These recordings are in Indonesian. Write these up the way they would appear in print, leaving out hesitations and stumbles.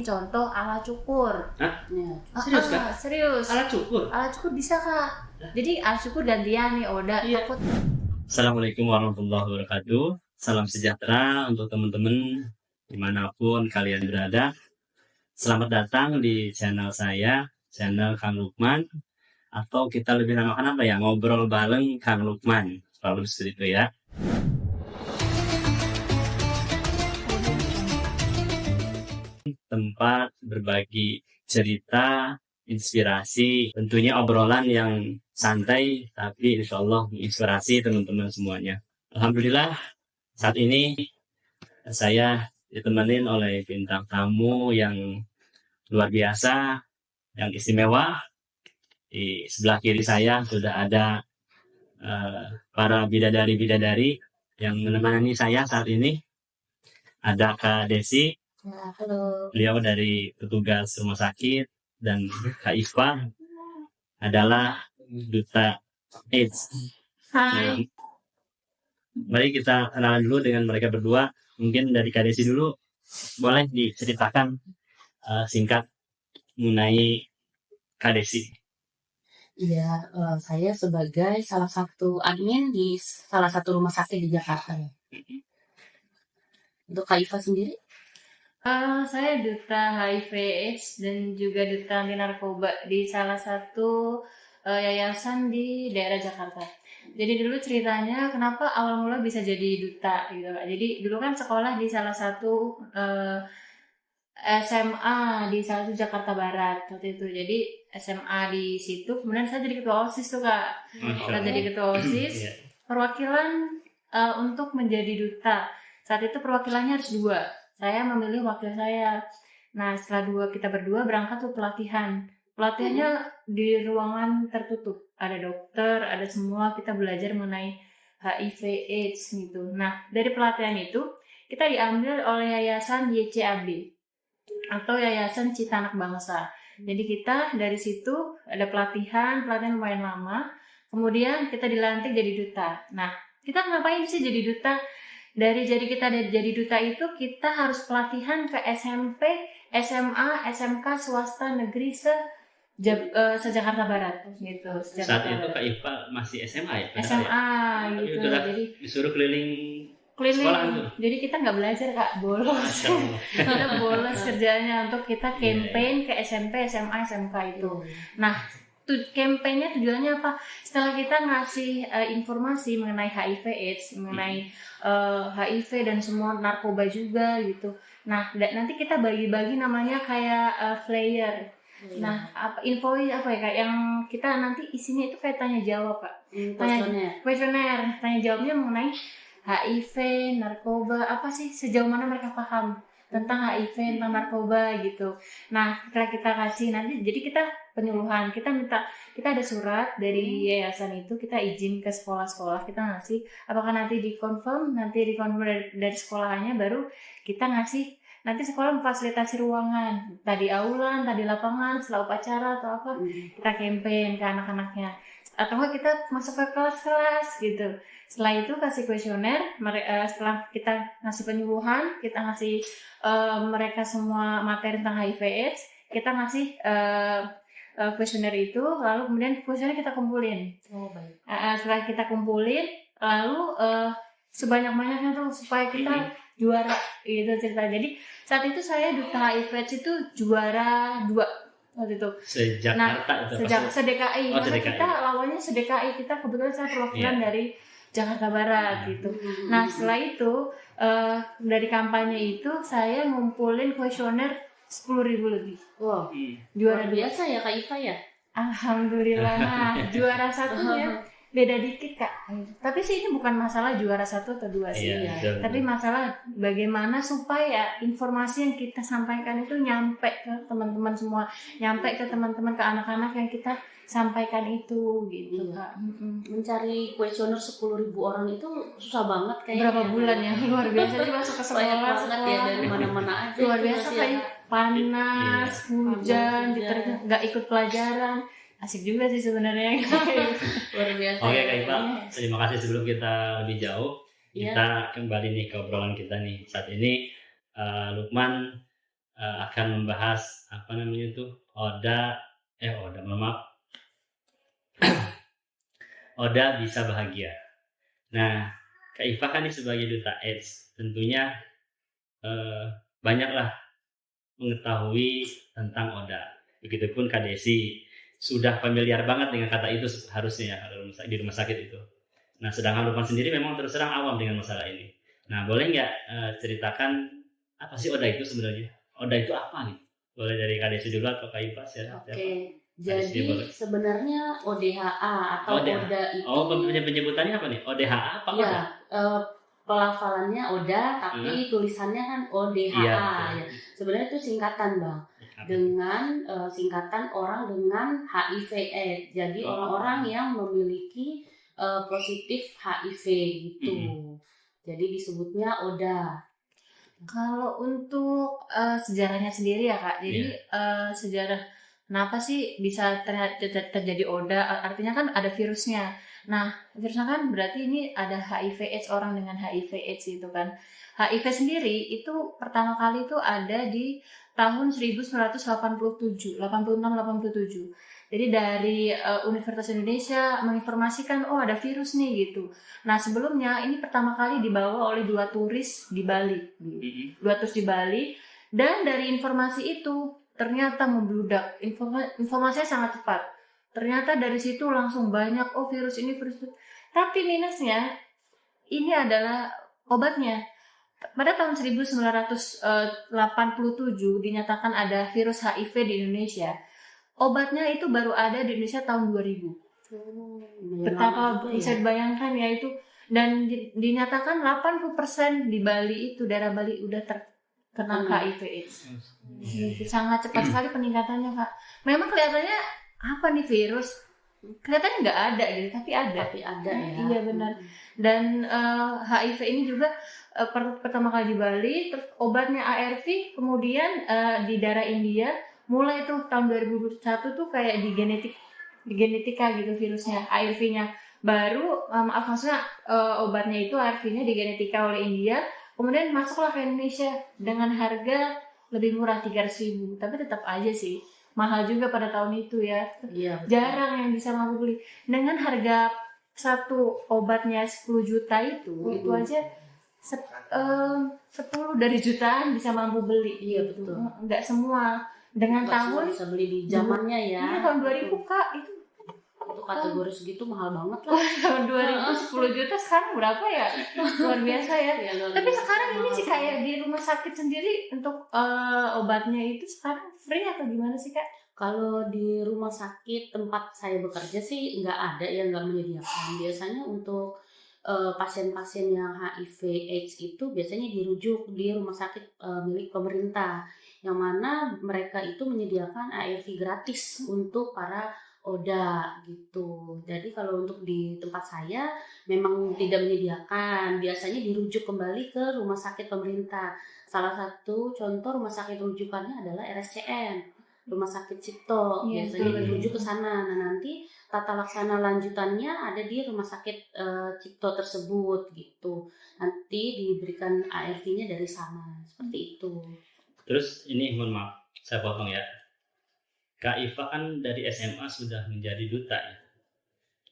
Contoh alat cukur. Hah? Ya. Serius, Kak? Serius. Alat cukur? Alat cukur bisa, Kak. Jadi alat cukur gantian nih, Oda. Iya. Takut. Assalamualaikum warahmatullahi wabarakatuh. Salam sejahtera untuk teman-teman dimanapun kalian berada. Selamat datang di channel saya, channel Kang Lukman. Atau kita lebih namakan apa ya? Ngobrol bareng Kang Lukman. Selalu seperti itu ya. Tempat berbagi cerita, inspirasi, tentunya obrolan yang santai tapi insya Allah menginspirasi teman-teman semuanya. Alhamdulillah saat ini saya ditemenin oleh bintang tamu yang luar biasa, yang istimewa. Di sebelah kiri saya sudah ada para bidadari-bidadari yang menemani saya saat ini. Ada Kak Desi. Ya, halo. Beliau dari petugas rumah sakit, dan Kak Iva adalah duta AIDS. Hai. Mari kita kenalan dulu dengan mereka berdua. Mungkin dari Kak Desi dulu, boleh diceritakan singkat mengenai Kak Desi. Iya, saya sebagai salah satu admin di salah satu rumah sakit di Jakarta. Untuk Kak Iva sendiri? Saya duta HIV/AIDS dan juga duta anti narkoba di salah satu yayasan di daerah Jakarta. Jadi dulu ceritanya kenapa awal mula bisa jadi duta gitu, Kak. Jadi dulu kan sekolah di salah satu SMA di salah satu Jakarta Barat waktu itu. Jadi SMA di situ, kemudian saya jadi ketua OSIS tuh, Kak. Saya jadi ketua OSIS, perwakilan untuk menjadi duta. Saat itu perwakilannya harus 2. Saya memilih wakil saya. Nah, setelah kita berdua berangkat tuh pelatihan. Pelatihannya di ruangan tertutup. Ada dokter, ada semua, kita belajar mengenai HIV/AIDS gitu. Nah, dari pelatihan itu kita diambil oleh yayasan YCAB atau Yayasan Cita Anak Bangsa. Jadi kita dari situ ada pelatihan lumayan lama. Kemudian kita dilantik jadi duta. Nah, kita ngapain sih jadi duta? Jadi kita jadi duta itu kita harus pelatihan ke SMP, SMA, SMK swasta negeri se-Jakarta Barat gitu. Saat itu Kak Iva masih SMA ya? SMA ya? Gitu. Jadi disuruh keliling sekolah tuh. Jadi kita nggak belajar, Kak, bolos. Kita bolos kerjanya untuk kita campaign ke SMP, SMA, SMK itu. Nah, campaignnya tujuannya apa? Setelah kita ngasih informasi mengenai HIV/AIDS, mengenai HIV dan semua narkoba juga gitu. Nah, nanti kita bagi-bagi namanya kayak flyer. Nah, info apa ya, Kak? Yang kita nanti isinya itu kayak tanya jawab, Kak. Kuesioner. Tanya jawabnya mengenai HIV, narkoba, apa sih sejauh mana mereka paham tentang HIV, tentang narkoba gitu. Nah, setelah kita kasih nanti, jadi kita penyuluhan, kita ada surat dari yayasan itu, kita izin ke sekolah-sekolah, kita ngasih, apakah nanti dikonfirm dari sekolahannya, baru kita ngasih, nanti sekolah memfasilitasi ruangan, tadi aula, tadi lapangan, setelah upacara atau apa, kita campaign ke anak-anaknya. Atau enggak kita masuk ke kelas-kelas gitu. Setelah itu kasih kuesioner, setelah kita ngasih penyuluhan, kita ngasih mereka semua materi tentang HIV/AIDS, kita ngasih kuesioner itu, lalu kemudian kuesioner kita kumpulin. Baik. Setelah kita kumpulin, lalu sebanyak-banyaknya tuh supaya kita juara gitu cerita. Jadi saat itu saya duta HIV/AIDS itu juara 2 waktu itu. Jakarta itu. Se-DKI. Oh, Karena kita lawannya se-DKI. Kita kebetulan saya perwakilan dari Jakarta Barat gitu. Nah, setelah itu dari kampanye itu saya ngumpulin kuesioner 10.000 lebih. Wow, Juara biasa ya Kak Iva ya? Alhamdulillah. Nah, juara satunya beda dikit, Kak. Tapi sih ini bukan masalah juara 1 atau 2 sih. Iya, tapi masalah bagaimana supaya informasi yang kita sampaikan itu nyampe ke teman-teman semua, nyampe ke teman-teman, ke anak-anak yang kita sampaikan itu gitu, Kak. Mencari kuesioner 10.000 orang itu susah banget kayaknya. Berapa bulan ya? Luar biasa sih masuk ke sekolah ya, dari mana-mana aja. Luar biasa kayak panas, hujan, nggak ikut pelajaran. Asik juga sih sebenarnya. Luar biasa. Oke, Kak Iva, terima kasih. Sebelum kita lebih jauh, kita kembali nih ke obrolan kita nih. Saat ini Lukman akan membahas apa namanya itu maaf, Oda Bisa Bahagia. Nah, Kak Iva kan ini sebagai duta AIDS, tentunya banyaklah mengetahui tentang Oda. Begitupun Kak Desi sudah familiar banget dengan kata itu harusnya di rumah sakit itu. Nah, sedangkan Lukman sendiri memang terus terang awam dengan masalah ini. Nah, boleh nggak ceritakan apa sih Oda itu sebenarnya? Oda itu apa nih? Boleh dari Kak Desi dulu atau Kak Iva? Oke. Jadi sebenarnya ODHA atau ODA. Oda itu Penyebutannya apa nih? ODHA apa? Ya, pelafalannya Oda tapi tulisannya kan ODHA ya. Sebenarnya itu singkatan, Bang. Dengan singkatan orang dengan HIV/AIDS. Jadi orang-orang yang memiliki positif HIV gitu. Jadi disebutnya Oda. Kalau untuk sejarahnya sendiri ya Kak, jadi sejarah kenapa sih bisa terjadi Oda? Artinya kan ada virusnya. Nah, virusnya kan berarti ini ada HIV/AIDS, orang dengan HIV/AIDS itu kan. HIV sendiri itu pertama kali itu ada di tahun 1987, 86-87. Jadi dari Universitas Indonesia menginformasikan ada virus nih gitu. Nah sebelumnya ini pertama kali dibawa oleh dua turis di Bali, dan dari informasi itu ternyata membludak, informasinya sangat cepat. Ternyata dari situ langsung banyak virus ini. Tapi minusnya ini adalah obatnya. Pada tahun 1987 dinyatakan ada virus HIV di Indonesia. Obatnya itu baru ada di Indonesia tahun 2000. Betapa bisa dibayangkan ya itu. Dan dinyatakan 80% di Bali itu, daerah Bali udah terkena HIV/AIDS. Sangat cepat sekali peningkatannya Kak. Memang kelihatannya apa nih virus? Kelihatannya nggak ada gitu, tapi ada ya. Iya benar. Dan HIV ini juga pertama kali di Bali, terus obatnya ARV, kemudian di daerah India mulai tuh tahun 2001 tuh kayak di genetika gitu virusnya, ARV-nya baru maksudnya obatnya itu ARV-nya di genetika oleh India, kemudian masuklah ke Indonesia dengan harga lebih murah 300.000, tapi tetap aja sih mahal juga pada tahun itu ya. Jarang yang bisa mampu beli dengan harga satu obatnya 10 juta itu aja 10 dari jutaan bisa mampu beli. Iya betul. Enggak semua. Dengan tahun bisa beli di zamannya ya. Iya tahun 2000 Kak itu kategori segitu mahal banget lah. Tahun 2000 10 juta sekarang berapa ya? Luar biasa ya. Tapi sekarang ini sih kayak di rumah sakit sendiri untuk obatnya itu sekarang free atau gimana sih Kak? Kalau di rumah sakit tempat saya bekerja sih nggak ada yang nggak menyediakan. Biasanya untuk pasien-pasien yang HIV/AIDS itu biasanya dirujuk di rumah sakit milik pemerintah, yang mana mereka itu menyediakan ARV gratis untuk para Oda gitu. Jadi kalau untuk di tempat saya memang tidak menyediakan, biasanya dirujuk kembali ke rumah sakit pemerintah. Salah satu contoh rumah sakit rujukannya adalah RSCM, Rumah Sakit Cipto. Biasanya dirujuk ke sana. Nah nanti tata laksana lanjutannya ada di rumah sakit Cipto tersebut gitu. Nanti diberikan ARV-nya dari sana, seperti itu. Terus ini mohon maaf, saya potong ya. Kak Iva kan dari SMA sudah menjadi duta ya,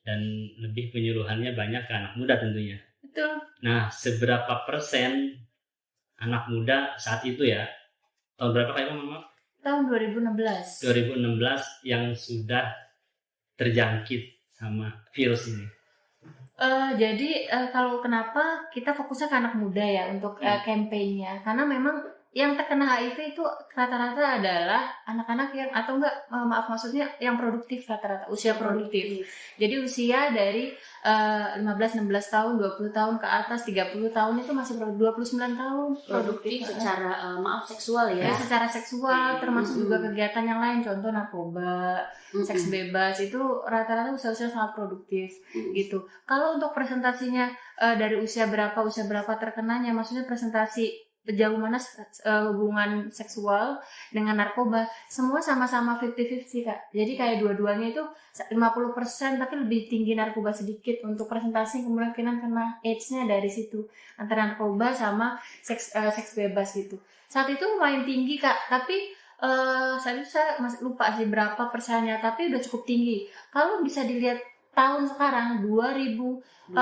dan lebih penyuluhannya banyak ke anak muda tentunya. Betul. Nah, seberapa persen anak muda saat itu ya, tahun berapa Kak Iva maaf? Tahun 2016 yang sudah terjangkit sama virus ini? Jadi kalau kenapa kita fokusnya ke anak muda ya untuk campaign-nya, karena memang yang terkena HIV itu rata-rata adalah anak-anak yang atau maksudnya yang produktif, rata-rata usia produktif. Jadi usia dari 15-16 tahun, 20 tahun ke atas, 30 tahun itu masih 29 tahun produktif secara seksual ya. Secara seksual termasuk juga kegiatan yang lain, contoh narkoba, seks bebas, itu rata-rata usia-usia sangat produktif gitu. Kalau untuk presentasinya dari usia berapa terkenanya, maksudnya presentasi sejauh mana hubungan seksual dengan narkoba, semua sama-sama 50-50 Kak. Jadi kayak dua-duanya itu 50% tapi lebih tinggi narkoba sedikit untuk presentasi kemungkinan kena AIDS-nya dari situ, antara narkoba sama seks bebas gitu. Saat itu lumayan tinggi Kak, tapi saat itu saya masih lupa sih berapa persennya, tapi udah cukup tinggi. Kalau bisa dilihat tahun sekarang 2024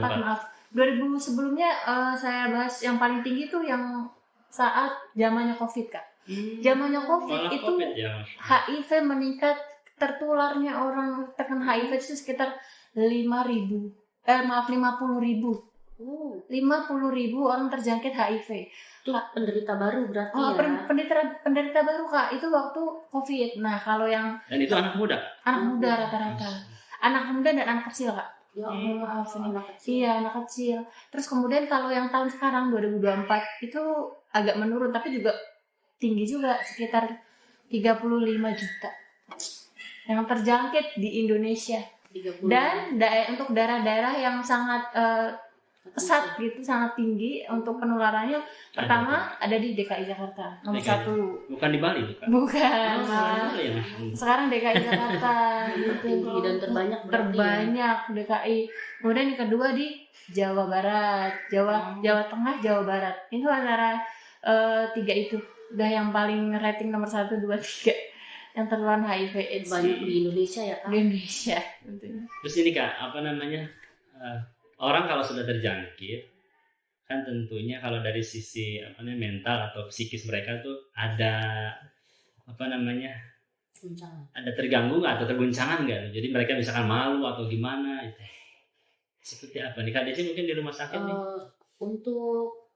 maaf, 2000 sebelumnya saya bahas yang paling tinggi tuh yang saat zamannya COVID Kak. Zamannya COVID Malah itu COVID ya. HIV meningkat, tertularnya orang terkena HIV itu sekitar 50.000 orang terjangkit HIV. Itu penderita baru berarti ya. Penderita baru Kak, itu waktu COVID. Nah, kalau yang Dan itu anak muda. Rata-rata. Anak muda dan anak kecil Kak. Ya Allah, anak kecil. Iya, anak kecil. Terus kemudian kalau yang tahun sekarang 2024 itu agak menurun tapi juga tinggi juga, sekitar 35 juta yang terjangkit di Indonesia. 30. Dan untuk daerah-daerah yang sangat pesat gitu, sangat tinggi untuk penularannya, pertama ada di DKI Jakarta nomor DKI. 1. Bukan di Bali bukan. Bukan. Ya. Sekarang DKI Jakarta gitu. Tinggi dan terbanyak berarti Terbanyak DKI. Kemudian yang kedua di Jawa Barat, Jawa Tengah, Jawa Barat. Itu antara 3 itu udah yang paling rating nomor 1, 2, 3 yang tertular HIV AIDS banyak di Indonesia ya Kak. di Indonesia tentunya. Terus ini Kak, orang kalau sudah terjangkit kan tentunya kalau dari sisi mental atau psikis mereka tuh ada Guncangan. ada terganggu nggak atau terguncangan nggak? Jadi mereka misalkan malu atau gimana? Seperti apa nih Kak Desi mungkin di rumah sakit nih? Untuk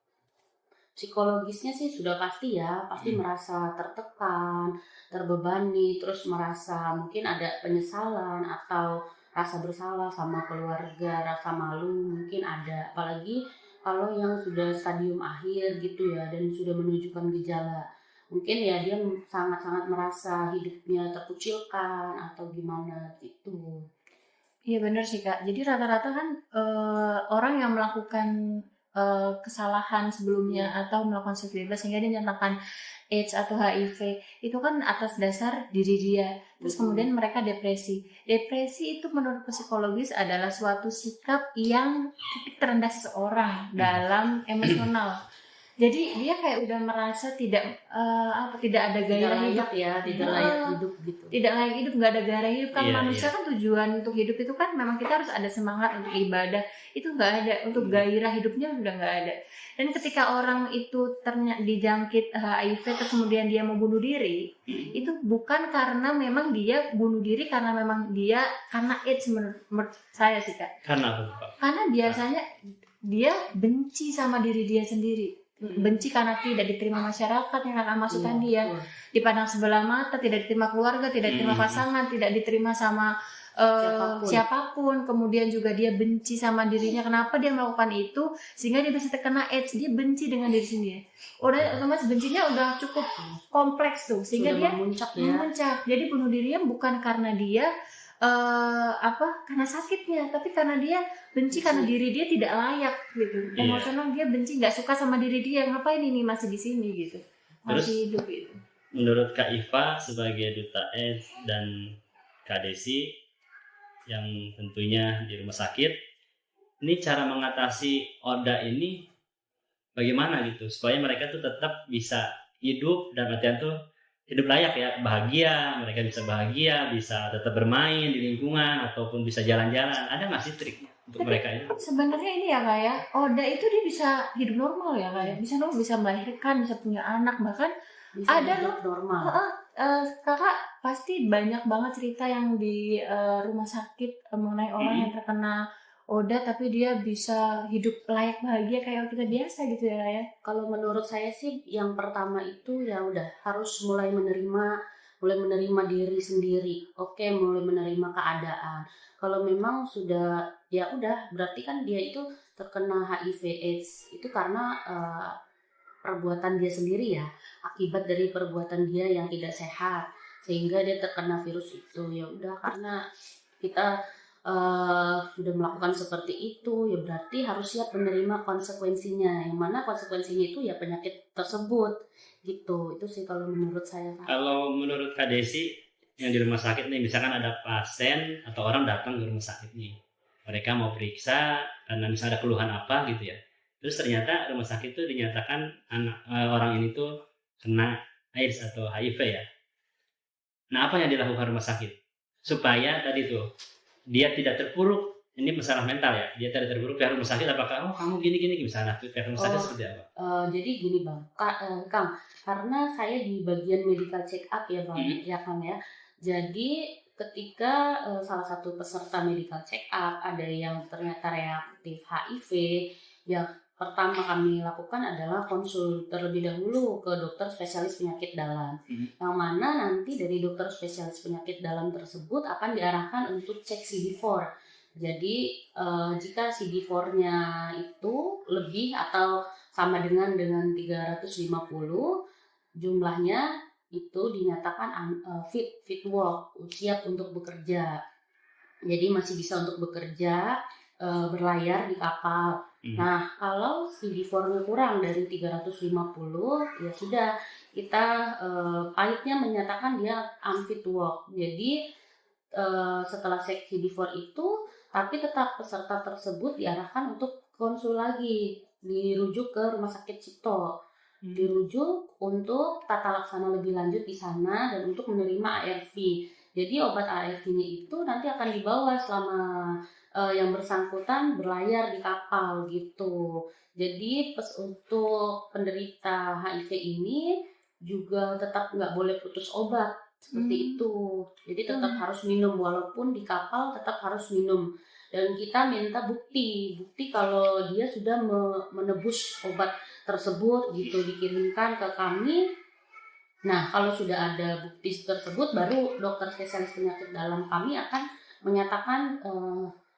psikologisnya sih sudah pasti ya, pasti merasa tertekan, terbebani, terus merasa mungkin ada penyesalan atau rasa bersalah sama keluarga, rasa malu mungkin ada, apalagi kalau yang sudah stadium akhir gitu ya dan sudah menunjukkan gejala, mungkin ya dia sangat-sangat merasa hidupnya terkucilkan atau gimana gitu. Iya benar sih Kak. Jadi rata-rata kan orang yang melakukan kesalahan sebelumnya atau melakukan seks bebas sehingga dia menyatakan AIDS atau HIV itu kan atas dasar diri dia. Terus kemudian mereka depresi. Depresi itu menurut psikologis adalah suatu sikap yang titik terendah seseorang dalam emosional. Jadi dia kayak udah merasa tidak ada gairah hidup ya, tidak layak hidup gitu. Tidak layak hidup, nggak ada gairah hidup. Kan Iya, manusia kan tujuan untuk hidup itu kan memang kita harus ada semangat untuk ibadah. Itu nggak ada, untuk gairah hidupnya udah nggak ada. Dan ketika orang itu dijangkit HIV terus kemudian dia mau bunuh diri, itu bukan karena memang dia bunuh diri karena memang dia karena AIDS menurut saya sih Kak. Karena apa Pak? Karena biasanya dia benci sama diri dia sendiri. Benci karena tidak diterima masyarakat yang akan masukkan dia, dipandang sebelah mata, tidak diterima keluarga, tidak diterima pasangan, tidak diterima sama siapapun. Kemudian juga dia benci sama dirinya. Kenapa dia melakukan itu? Sehingga dia bisa terkena AIDS. Dia benci dengan diri sendiri. Udah otomatis bencinya udah cukup kompleks tuh, sehingga dia memuncak. Jadi bunuh dirinya bukan karena dia karena sakitnya, tapi karena dia benci karena diri dia tidak layak gitu. Emosional dia benci, nggak suka sama diri dia, ngapain ini masih di sini gitu, masih hidup gitu. Menurut Kak Iva sebagai duta AIDS dan Kak Desi yang tentunya di rumah sakit, ini cara mengatasi ODA ini bagaimana gitu supaya mereka tuh tetap bisa hidup dan artian tuh hidup layak ya, bahagia, mereka bisa bahagia, bisa tetap bermain di lingkungan ataupun bisa jalan-jalan. Ada nggak sih triknya untuk mereka ini? Sebenarnya ini ya Kak ya, ODA itu dia bisa hidup normal ya Kak ya, bisa melahirkan, bisa punya anak, bahkan bisa ada hidup normal. Kakak pasti banyak banget cerita yang di rumah sakit mengenai orang yang terkena ODA tapi dia bisa hidup layak bahagia kayak kita biasa gitu ya. Kalau menurut saya sih yang pertama itu ya udah harus mulai menerima diri sendiri. Oke, mulai menerima keadaan. Kalau memang sudah ya udah berarti kan dia itu terkena HIV AIDS itu karena perbuatan dia sendiri ya, akibat dari perbuatan dia yang tidak sehat sehingga dia terkena virus itu. Ya udah karena kita sudah melakukan seperti itu, ya berarti harus siap menerima konsekuensinya. Yang mana konsekuensinya itu ya penyakit tersebut, gitu. Itu sih kalau menurut saya, Kak. Kalau menurut Kak Desi yang di rumah sakit nih, misalkan ada pasien atau orang datang ke rumah sakit nih, mereka mau periksa karena misalnya ada keluhan apa gitu ya, terus ternyata rumah sakit itu dinyatakan orang ini tuh kena AIDS atau HIV ya. Nah, apa yang dilakukan rumah sakit supaya tadi tuh dia tidak terpuruk? Ini masalah mental ya, dia tidak terpuruk. Pihak rumah sakit apakah kamu gini misalnya pihak rumah sakit seperti apa? Jadi gini Bang, Kang, karena saya di bagian medical check up ya Bang, ya Kang ya. Jadi ketika salah satu peserta medical check up ada yang ternyata reaktif HIV, yang pertama kami lakukan adalah konsul terlebih dahulu ke dokter spesialis penyakit dalam. Yang mana nanti dari dokter spesialis penyakit dalam tersebut akan diarahkan untuk cek CD4. Jadi jika CD4-nya itu lebih atau sama dengan 350 jumlahnya, itu dinyatakan fit work, siap untuk bekerja. Jadi masih bisa untuk bekerja, berlayar di kapal. Nah, kalau CD4-nya kurang dari 350, ya sudah, kita pahitnya menyatakan dia unfit work. Jadi setelah cek CD4 itu, tapi tetap peserta tersebut diarahkan untuk konsul lagi, dirujuk ke rumah sakit Cipto, dirujuk untuk tata laksana lebih lanjut di sana dan untuk menerima ARV. Jadi obat ARV-nya itu nanti akan dibawa selama yang bersangkutan berlayar di kapal gitu. Jadi untuk penderita HIV ini juga tetap nggak boleh putus obat seperti itu. Jadi tetap harus minum, walaupun di kapal tetap harus minum. Dan kita minta bukti kalau dia sudah menebus obat tersebut gitu, dikirimkan ke kami. Nah, kalau sudah ada bukti tersebut, baru dokter spesialis penyakit dalam kami akan menyatakan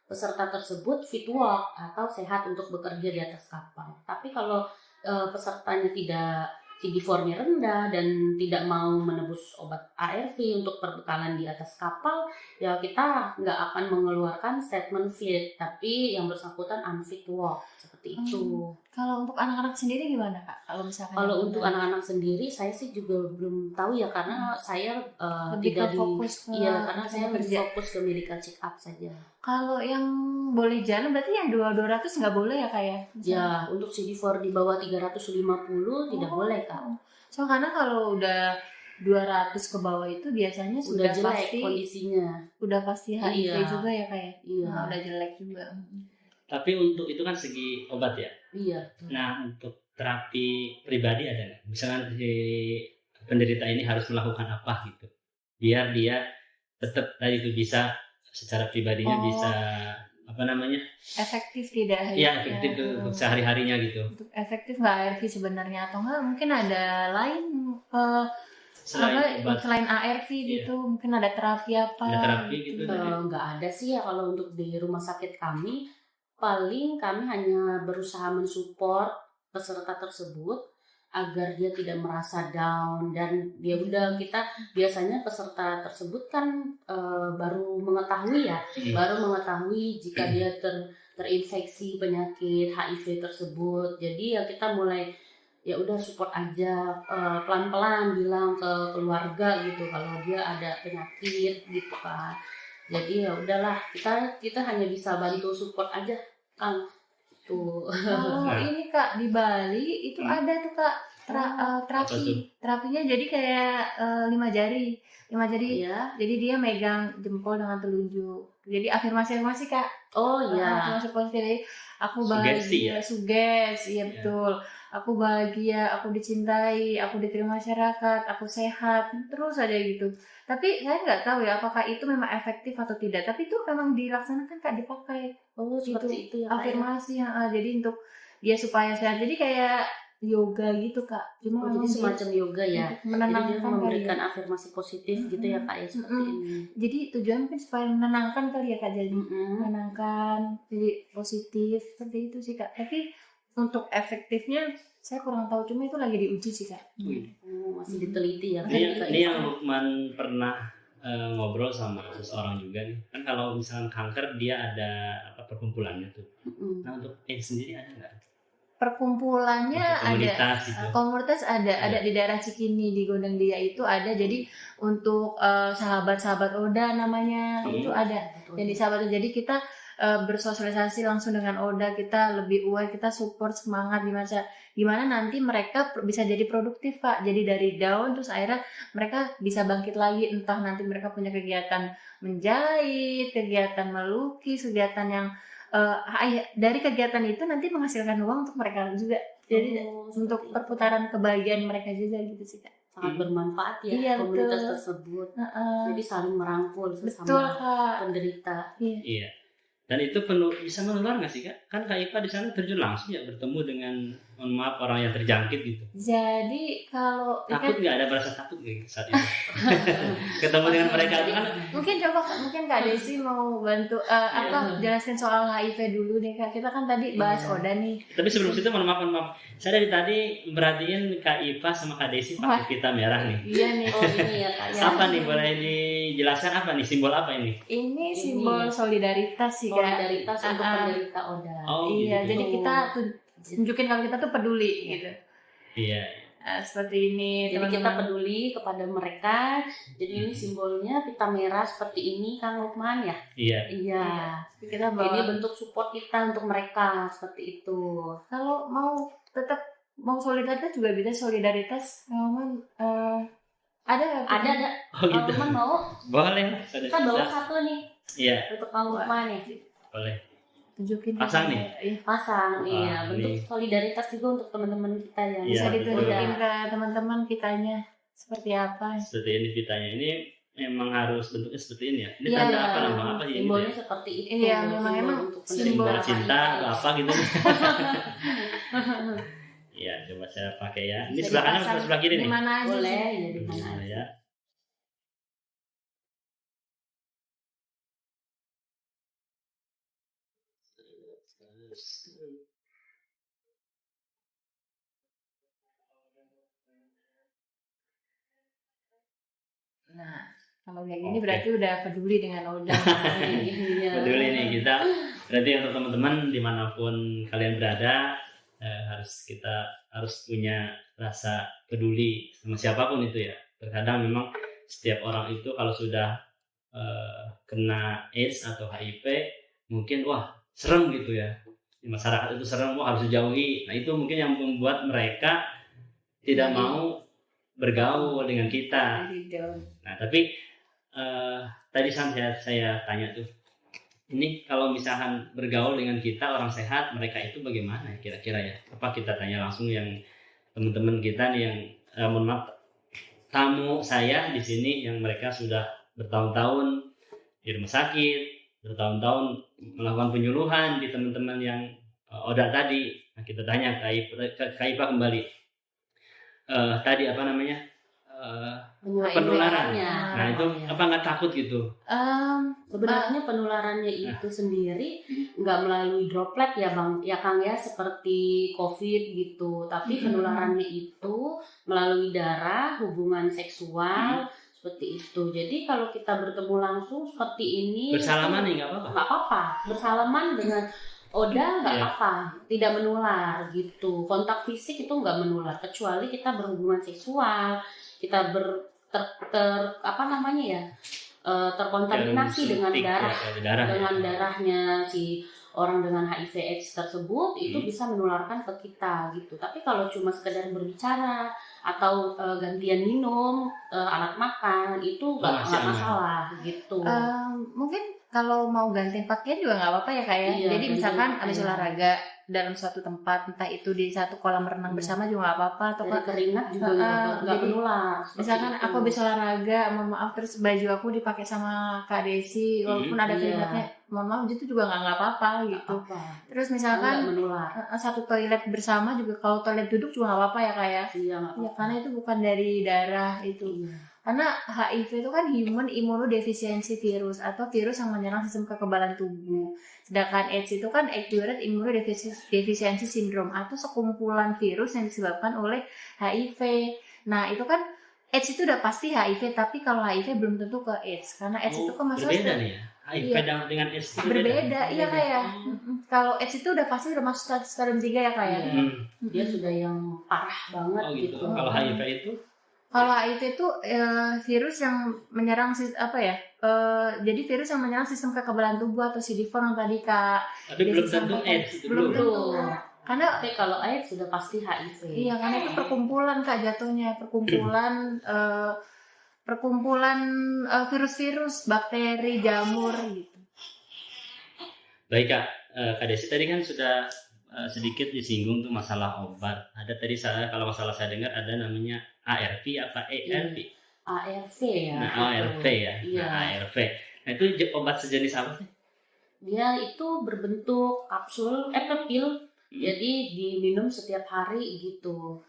peserta tersebut fit work atau sehat untuk bekerja di atas kapal. Tapi kalau pesertanya tidak, CD4-nya rendah dan tidak mau menebus obat ARV untuk perbekalan di atas kapal, ya kita nggak akan mengeluarkan statement fit, tapi yang bersangkutan unfit work, seperti itu. Kalau untuk anak-anak sendiri gimana Kak? Kalau untuk anak-anak sendiri, saya sih juga belum tahu ya, karena saya tidak fokus karena saya fokus ke medical check up saja. Kalau yang boleh jalan berarti yang 200 nggak boleh ya Kak ya? Ya, untuk CD4 di bawah 350 tidak boleh Kak. So karena kalau udah 200 ke bawah itu biasanya sudah jelek pasti kondisinya. Udah pasti HIV juga ya Kak ya? Iya. Nah, udah jelek juga. Tapi untuk itu kan segi obat ya. Iya. Nah, untuk terapi pribadi ada nggak? Misalnya si penderita ini harus melakukan apa gitu, biar dia tetap tadi itu bisa secara pribadinya bisa efektif tidak ya efektif tuh untuk sehari-harinya gitu. Untuk efektif nggak ARV sebenarnya, atau nggak mungkin ada lain selain ARV gitu, mungkin ada terapi apa? Ada terapi gitu? Nggak ada sih ya kalau untuk di rumah sakit kami. Paling kami hanya berusaha mensupport peserta tersebut agar dia tidak merasa down, dan dia udah, kita biasanya peserta tersebut kan baru mengetahui jika dia terinfeksi penyakit HIV tersebut. Jadi ya kita mulai ya udah support aja, pelan-pelan bilang ke keluarga gitu kalau dia ada penyakit gitu kan. Jadi ya udahlah, kita hanya bisa bantu support aja Kang. Tuh. Ini Kak, di Bali itu ada tuh Kak terapinya, jadi kayak 5 jari ya. Jadi dia megang jempol dengan telunjuk, jadi afirmasi Kak. Afirmasi positif. Aku bahagia, sugesti ya betul. Aku bahagia, aku dicintai, aku diterima masyarakat, aku sehat, terus aja gitu. Tapi saya nggak tahu ya apakah itu memang efektif atau tidak. Tapi itu memang dilaksanakan Kak, dipakai. Seperti itu ya. Afirmasi jadi untuk dia supaya sehat. Jadi kayak yoga gitu Kak. Jadi semacam yoga ya. Menenangkan, jadi dia memberikan afirmasi positif gitu ya Kak ya, seperti ini. Jadi tujuan mungkin supaya menenangkan kali ya Kak, jadi menenangkan, jadi positif seperti itu sih Kak. Tapi untuk efektifnya saya kurang tahu, cuma itu lagi diuji sih Kak. Masih diteliti ya. Ini yang Lukman pernah ngobrol sama seseorang juga nih. Kan kalau misalnya kanker dia ada perkumpulannya tuh. Nah untuk AIDS sendiri ada nggak? Perkumpulannya Untuk ada, komunitas gitu. komunitas ada Ada. di daerah Cikini di Gondang Dia itu ada. Jadi untuk sahabat-sahabat Oda namanya itu ada. Jadi sahabat, jadi kita bersosialisasi langsung dengan Oda, kita lebih aware, kita support semangat gimana nanti mereka bisa jadi produktif Pak. Jadi dari down terus akhirnya mereka bisa bangkit lagi, entah nanti mereka punya kegiatan menjahit, kegiatan melukis, kegiatan yang dari kegiatan itu nanti menghasilkan uang untuk mereka juga. Jadi untuk perputaran kebahagiaan mereka juga gitu sih Kak. Sangat bermanfaat ya Iya, komunitas betul. tersebut. Jadi saling merangkul Betul sesama Kak. penderita. Iya. Dan itu bisa menular nggak sih Kak? Kan Kak Ipa di sana terjun langsung ya bertemu dengan, mohon maaf, orang yang terjangkit gitu. Jadi kalau Takut nggak, ada perasaan takut nggak gitu saat itu? Ketemu dengan mereka itu kan? mungkin Kak Desi mau bantu jelasin soal HIV dulu deh Kak. Kita kan tadi bahas Oda nih. Tapi sebelum itu mohon maaf. Saya dari tadi merhatiin Kak Ipa sama Kak Desi pakai pita merah nih. Iya nih. Oh ini ya Kak. Apa nih, boleh dijelaskan apa nih, simbol apa ini? Ini simbol solidaritas sih Kak. Solidaritas untuk penderita Oda. Oh, Iya, gitu. jadi kita tunjukin kalau kita tuh peduli gitu. Iya. Seperti ini Jadi kita teman-teman. peduli kepada mereka. Jadi ini simbolnya pita merah seperti ini Kang Lukman ya. Iya. Iya. Kita Ini bawa. bentuk support kita untuk mereka seperti itu. Kalau tetap mau solidaritas juga bisa solidaritas. Teman ada. Oh gitu. Kang Lukman mau? Boleh. Kita bawa satu nih Iya, untuk Kang Lukman ya. boleh. Tunjukin Pasang nih? Iya. Pasang, iya. Wah, Bentuk ini. solidaritas juga untuk teman-teman kita yang Iya, Bisa betul. ditunjukin ke teman-teman kitanya seperti apa. Seperti ini pitanya. Ini memang harus bentuknya seperti ini ya. Ini Iya. tanda apa, lambang apa ini? simbolnya seperti itu. Iya, memang untuk simbol penderita cinta HIV. atau apa gitu. Iya, coba saya pakai ya. Ini Bisa sebelah kanan dipasang atau sebelah kiri nih? di mana aja Boleh, sih. ya di mana Nah, aja. ya. Nah, kalau kayak gini Oke. berarti udah peduli dengan Oda. Iya. Peduli nih kita. Berarti untuk teman-teman dimanapun kalian berada, kita harus punya rasa peduli sama siapapun itu ya. Terkadang memang setiap orang itu kalau sudah kena AIDS atau HIV mungkin wah serem gitu ya. Di masyarakat itu serem, wah harus dijauhi. Nah itu mungkin yang membuat mereka tidak mau bergaul dengan kita. Nah tapi tadi saya tanya tuh, ini kalau misalkan bergaul dengan kita orang sehat, mereka itu bagaimana kira-kira ya? Apa kita tanya langsung yang teman-teman kita nih yang mohon maaf, tamu saya di sini yang mereka sudah bertahun-tahun di rumah sakit, bertahun-tahun melakukan penyuluhan di teman-teman yang Oda tadi. Nah, kita tanya Kak Ipa kembali. Tadi apa namanya? Penularan. Nah itu apa nggak takut gitu? Sebenarnya penularannya itu sendiri nggak melalui droplet ya Bang, ya Kang ya, seperti COVID gitu. Tapi penularannya itu melalui darah, hubungan seksual seperti itu. Jadi kalau kita bertemu langsung seperti ini, Bersalaman nih nggak apa-apa? nggak apa-apa. Bersalaman dengan Oda nggak apa-apa, tidak menular gitu. Kontak fisik itu nggak menular, kecuali kita berhubungan seksual, kita terkontaminasi dengan darah, dengan darahnya si orang dengan HIV/AIDS tersebut, itu bisa menularkan ke kita gitu. Tapi kalau cuma sekedar berbicara atau gantian minum, alat makan, itu nggak masalah gitu. Mungkin kalau mau ganti pakaian juga nggak apa-apa ya Kak ya. Iya, Jadi misalkan ganti habis pakaian. olahraga dalam suatu tempat, entah itu di satu kolam renang bersama juga nggak apa-apa, atau Dari keringat juga nggak jadi menular. misalkan seperti aku itu. habis olahraga, mohon maaf, terus baju aku dipakai sama Kak Desi, walaupun ada Iya. keringatnya, mohon maaf, itu juga nggak apa-apa gitu. apa? Terus Nggak misalkan menular. satu toilet bersama juga, kalau toilet duduk juga nggak apa-apa ya Kak ya. Iya, nggak Ya apa-apa. karena itu bukan dari darah itu. Iya. Karena HIV itu kan human immunodeficiency virus, atau virus yang menyerang sistem kekebalan tubuh. Sedangkan AIDS itu kan acquired immunodeficiency syndrome, atau sekumpulan virus yang disebabkan oleh HIV. Nah itu kan AIDS itu udah pasti HIV, tapi kalau HIV belum tentu ke AIDS, karena AIDS itu kan masalah berbeda nih ya. HIV Iya. dengan AIDS itu berbeda, iya Beda. kayak kalau AIDS itu udah pasti udah masuk stadium 3 ya kayak. Iya. Dia sudah yang parah banget Oh gitu. gitu. Kalau HIV itu Kalau HIV itu virus yang menyerang jadi virus yang menyerang sistem kekebalan tubuh atau CD4 yang tadi Kak tapi Desi belum tentu sampaikan. AIDS itu Belum belum. tentu. Karena Tapi kalau AIDS sudah pasti HIV. iya, karena itu perkumpulan Kak jatuhnya, perkumpulan virus-virus, bakteri, jamur gitu. Baik Kak, Kak Desi tadi kan sudah sedikit disinggung tuh masalah obat. Ada tadi kalau masalah saya dengar ada namanya ARV apa ERV? ARV ya. Nah, ARV ya. Iya. Nah, ARV. Nah, itu obat sejenis apa sih? Dia itu berbentuk kapsul, pil. Jadi diminum setiap hari gitu.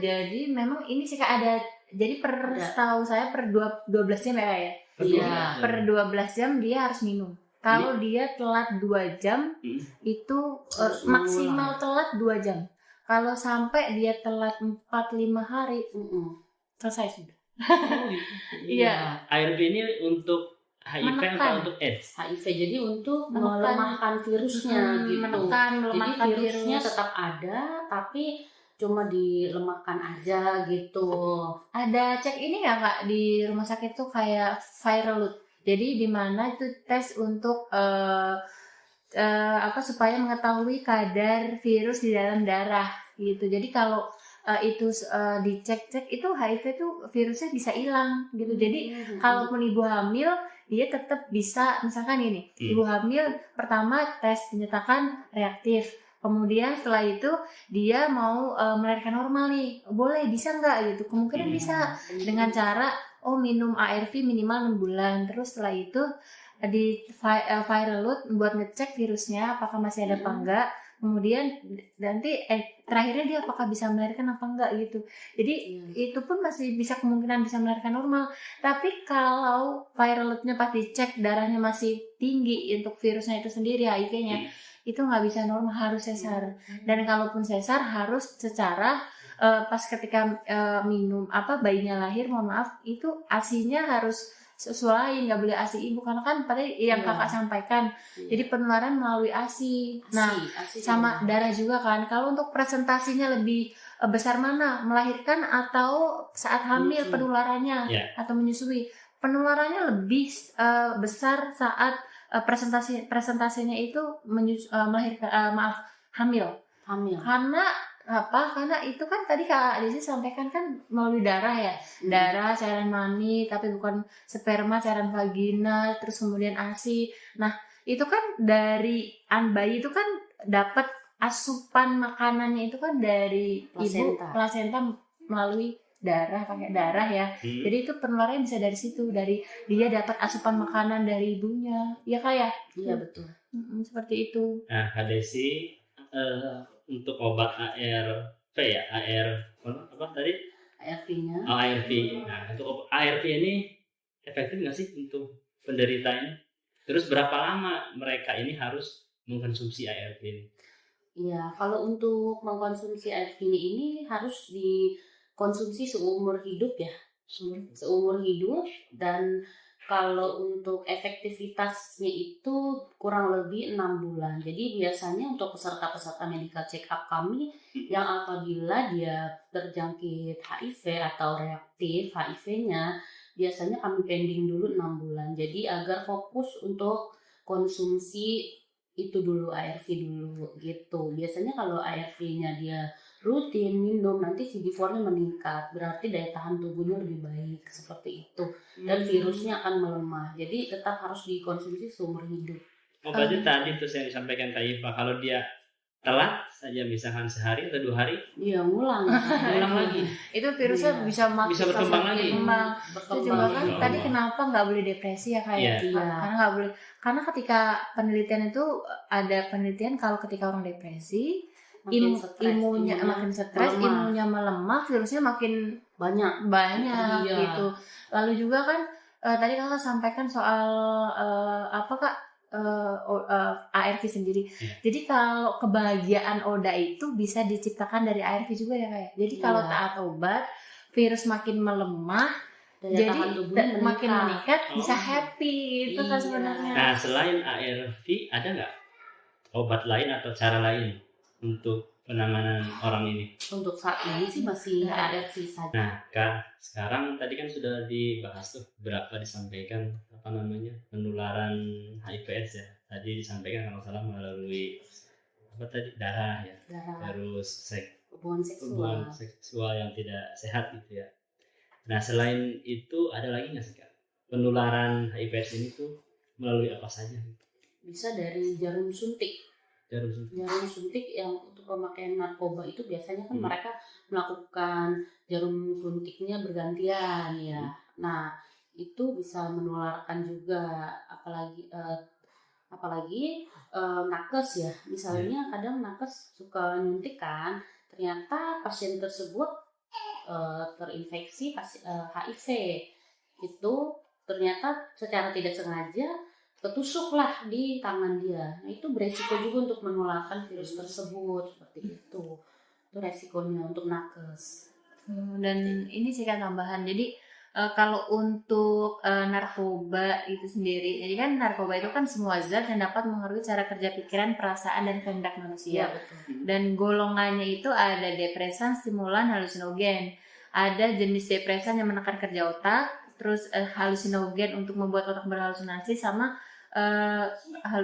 Jadi memang ini sih Kak jadi setahu saya per 12 jam ya Kak ya. Iya. Per 12 jam dia harus minum. Kalau dia telat 2 jam itu Harus maksimal telat 2 jam. Kalau sampai dia telat 4-5 hari selesai sudah. Iya. ARV ini untuk HIV atau Menekan. untuk AIDS? HIV jadi untuk Menekan. melemahkan virusnya gitu. Melemahkan Jadi virusnya virus. tetap ada tapi cuma dilemahkan aja gitu. Ada cek ini nggak Kak di rumah sakit tuh kayak viral load. Jadi di mana itu tes untuk supaya mengetahui kadar virus di dalam darah gitu. Jadi kalau itu dicek itu HIV tuh virusnya bisa hilang gitu. Jadi kalaupun ibu hamil dia tetap bisa, misalkan ini ibu hamil pertama tes dinyatakan reaktif. Kemudian setelah itu dia mau melahirkan normal nih, boleh bisa nggak gitu? Kemungkinan bisa dengan cara minum ARV minimal 6 bulan. Terus setelah itu di viral load buat ngecek virusnya apakah masih ada apa enggak. Kemudian nanti terakhirnya dia apakah bisa melahirkan apa enggak gitu. Jadi itu pun masih bisa kemungkinan bisa melahirkan normal. Tapi kalau viral loadnya pas dicek darahnya masih tinggi untuk virusnya itu sendiri HIV-nya, itu nggak bisa normal, harus sesar. Dan kalaupun sesar harus secara pas ketika minum bayinya lahir, mohon maaf itu ASI-nya harus sesuai, nggak boleh ASI ibu karena kan pada yang kakak sampaikan jadi penularan melalui ASI. Nah sama darah juga kan. Kalau untuk presentasinya lebih besar mana, melahirkan atau saat hamil penularannya atau menyusui? Penularannya lebih besar saat presentasinya itu melahirkan hamil. Karena itu kan tadi Kak Desi sampaikan kan melalui darah ya. Darah, cairan mani, tapi bukan sperma, cairan vagina, terus kemudian ASI. Nah, itu kan dari bayi itu kan dapat asupan makanannya itu kan dari ibu plasenta melalui darah, pakai darah ya. Jadi itu penularannya bisa dari situ, dari dia dapat asupan makanan dari ibunya. Ya Kak ya? Iya betul. Seperti itu. Nah, Kak Desi untuk obat ARV ya, apa tadi? ARV-nya. ARV. Nah, untuk ARV ini efektif nggak sih untuk penderitanya? Terus berapa lama mereka ini harus mengkonsumsi ARV ini? Iya, kalau untuk mengkonsumsi ARV-nya ini harus dikonsumsi seumur hidup ya, seumur hidup. Dan kalau untuk efektivitasnya itu kurang lebih 6 bulan. Jadi biasanya untuk peserta-peserta medical check up kami yang apabila dia terjangkit HIV atau reaktif HIV-nya, biasanya kami pending dulu 6 bulan. Jadi agar fokus untuk konsumsi itu dulu, ARV dulu gitu. Biasanya kalau ARV-nya dia rutin minum, nanti CD4-nya meningkat, berarti daya tahan tubuhnya lebih baik, seperti itu. Dan virusnya akan melemah. Jadi tetap harus dikonsumsi seumur hidup. Berarti tadi terus yang disampaikan Kak Iva, kalau dia telat saja misalkan sehari atau 2 hari, iya ngulang lagi. Itu virusnya bisa berkembang lagi. Itu juga kan tadi kenapa nggak boleh depresi ya kayak karena nggak boleh, karena ketika penelitian itu ada penelitian kalau ketika orang depresi imunnya makin stres, imunnya melemah, virusnya makin banyak gitu. Lalu juga kan tadi kakak sampaikan soal ARV sendiri. Jadi kalau kebahagiaan Oda itu bisa diciptakan dari ARV juga ya kayak. Jadi kalau taat obat, virus makin melemah, Daya jadi tahan tubuhnya makin meningkat, Oh. bisa happy itu kan Iya. sebenarnya. Nah, selain ARV ada nggak obat lain atau cara lain untuk penanganan orang ini? Untuk saat ini sih masih ARV saja. Nah, Kak, sekarang tadi kan sudah dibahas tuh berapa disampaikan penularan HIV/AIDS ya. Tadi disampaikan kalau salah melalui apa tadi, darah ya, Darah, terus hubungan hubungan seksual. seksual yang tidak sehat gitu ya. Nah, selain itu ada lagi nggak sih, Kak? Penularan HIV/AIDS ini tuh melalui apa saja? Bisa dari jarum suntik. Jarum suntik. Jarum suntik yang untuk pemakaian narkoba itu biasanya kan Hmm. mereka melakukan jarum suntiknya bergantian ya. Nah, itu bisa menularkan juga, apalagi nakes ya. Misalnya kadang nakes suka nyuntik kan, ternyata pasien tersebut terinfeksi HIV. Itu ternyata secara tidak sengaja ketusuklah di tangan dia. Nah, itu beresiko juga untuk menularkan virus tersebut, seperti itu. Itu resikonya untuk nakes. Dan ini sih kan tambahan. Jadi kalau untuk narkoba itu sendiri, jadi kan narkoba itu kan semua zat yang dapat mengaruhi cara kerja pikiran, perasaan, dan kehendak manusia. betul. Dan golongannya itu ada depresan, stimulan, halusinogen. Ada jenis depresan yang menekan kerja otak, terus halusinogen untuk membuat otak berhalusinasi, sama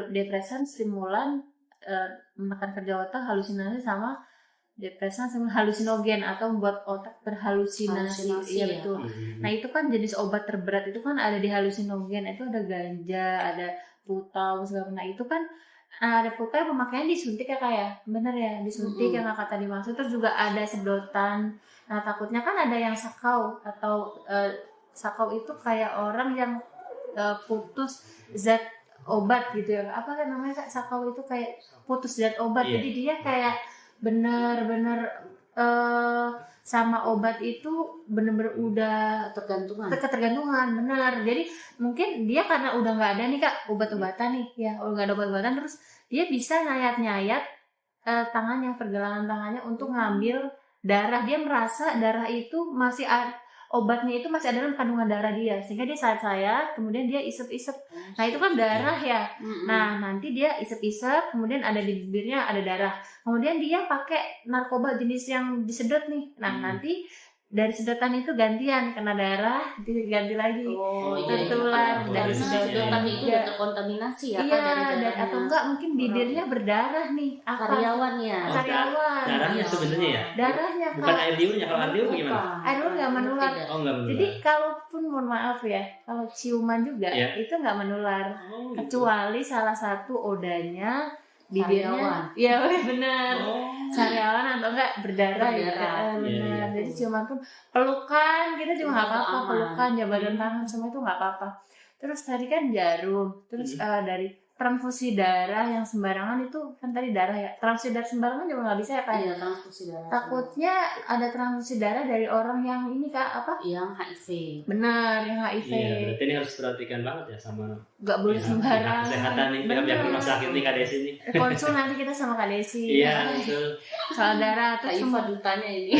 depresan, stimulan, menekan kerja otak, halusinasi, sama depresan sama halusinogen atau membuat otak berhalusinasi. Halusinasi, Iya ya. betul. Nah itu kan jenis obat terberat itu kan ada di halusinogen, itu ada ganja, ada putau segala macam. Nah itu kan ada putau pemakaian disuntik ya kayak bener ya, disuntik yang kakak tadi maksud. Terus juga ada sedotan. Nah takutnya kan ada yang sakau atau sakau itu kayak orang yang putus zat obat gitu ya, apa kan namanya sakau itu kayak putus zat obat. Iya. Jadi dia kayak bener-bener sama obat itu bener-bener udah ketergantungan, bener. Jadi mungkin dia karena udah nggak ada nih kak obat-obatan nih ya, udah nggak ada obat-obatan, terus dia bisa nyayat-nyayat tangannya, pergelangan tangannya untuk ngambil darah. Dia merasa darah itu masih obatnya itu masih ada dalam kandungan darah dia, sehingga dia sayat-sayat, kemudian dia isep-isep. Nah itu kan darah ya. Nah nanti dia isep-isep, kemudian ada di bibirnya ada darah. Kemudian dia pakai narkoba jenis yang disedot nih. Nah nanti dari sedotan itu gantian kena darah, diganti lagi. Tertular dari dari sedotan itu udah terkontaminasi ya kan, dari Iya, darahnya. atau enggak mungkin bibirnya berdarah nih. Apa? Karyawan ya. Karyawan. Darahnya sebenarnya ya? Darahnya Bukan kak. air liurnya. Kalau air liur gimana? Air liur nggak menular. Oh, nggak menular. Jadi kalaupun mohon maaf ya, kalau ciuman juga Iya. itu nggak menular, Oh, gitu. kecuali salah satu odanya, bibirnya, Karyawan. ya benar, Oh. karyawan atau enggak berdarah ya, Berdarah. benar. Iya. Jadi ciuman pun pelukan kita juga nggak Itu apa-apa, aman. pelukan, jabadan tangan semua itu nggak apa-apa. Terus tadi kan jarum, terus dari transfusi darah yang sembarangan itu kan tadi darah ya, transfusi darah sembarangan juga nggak bisa ya kak. Iya, transfusi darah. Takutnya ada transfusi darah dari orang yang ini kak apa? Yang HIV. Benar, yang HIV. Iya, berarti ini harus perhatikan banget ya sama Nggak boleh pihak sembarangan. kesehatan nih, pihak rumah sakit nih Kak Desi nih. Konsul nanti kita sama Kak Desi. Iya, betul. Soal darah terus HIV dutanya ini.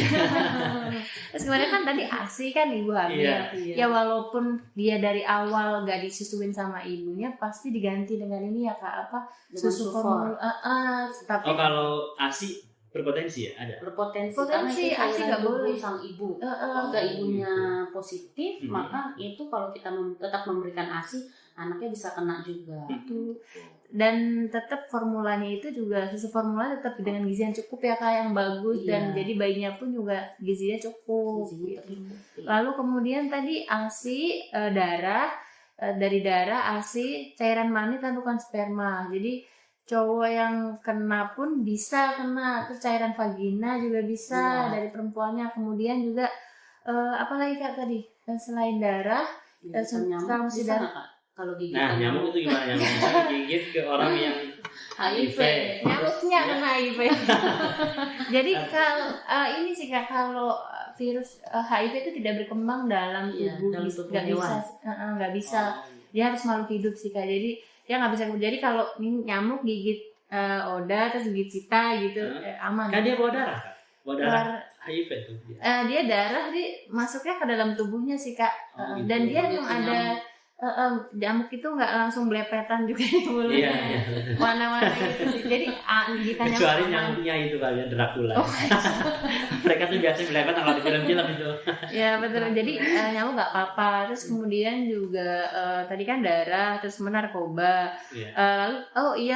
terus kemarin kan tadi ASI kan ibu hamil. Iya. Ya walaupun dia dari awal gak disusuin sama ibunya, pasti diganti dengan ini ya kak apa Dengan susu sulfur. formula. Tapi Oh, kalau ASI berpotensi ya? Ada? Berpotensi Potensi, karena ASI itu nggak cairan tubuh boleh. sang ibu. eh, Kalau ibunya positif, Hmm. maka itu kalau kita tetap memberikan ASI, anaknya bisa kena juga. itu dan tetap formulanya itu juga susu formula tetap dengan gizi yang cukup ya kak, yang bagus. Iya. Dan jadi bayinya pun juga gizinya cukup. Gizinya gitu. tercukupi. Lalu kemudian tadi ASI darah, dari darah ASI cairan mani kandungan sperma. Jadi cowok yang kena pun bisa kena, terus cairan vagina juga bisa Iya. dari perempuannya. Kemudian juga apa lagi kak tadi, selain darah Bisa nyamuk, transfusi bisa darah. nggak, Kak? Kalau gigit Nah, nyamuk itu gimana? Nyamuk bisa digigit ke orang yang HIV. Nyamuknya kena HIV. Jadi kalau ini sih kak, kalau virus HIV itu tidak berkembang dalam Iya, tubuh, dalam tubuh nggak bisa, hewan. nggak bisa. Dia harus makhluk hidup sih kak. Jadi dia nggak bisa. Jadi kalau ini nyamuk gigit Oda terus gigit kita gitu, aman. kan dia bawa darah, Kak. Bawa darah. HIV tuh dia? Dia darah masuknya ke dalam tubuhnya sih Kak. Oh, Dan gitu. dia emang ada jamuk itu nggak langsung belepetan juga di mulutnya. Iya. Warna-warna itu sih. Jadi jika Kecuali nyamuk aman. nyamuknya itu kalian Dracula. Oh, Mereka tuh biasa belepet kalau di film-film itu. ya betul. Jadi nyamuk nggak apa-apa. Terus kemudian juga tadi kan darah, terus narkoba. Iya. Lalu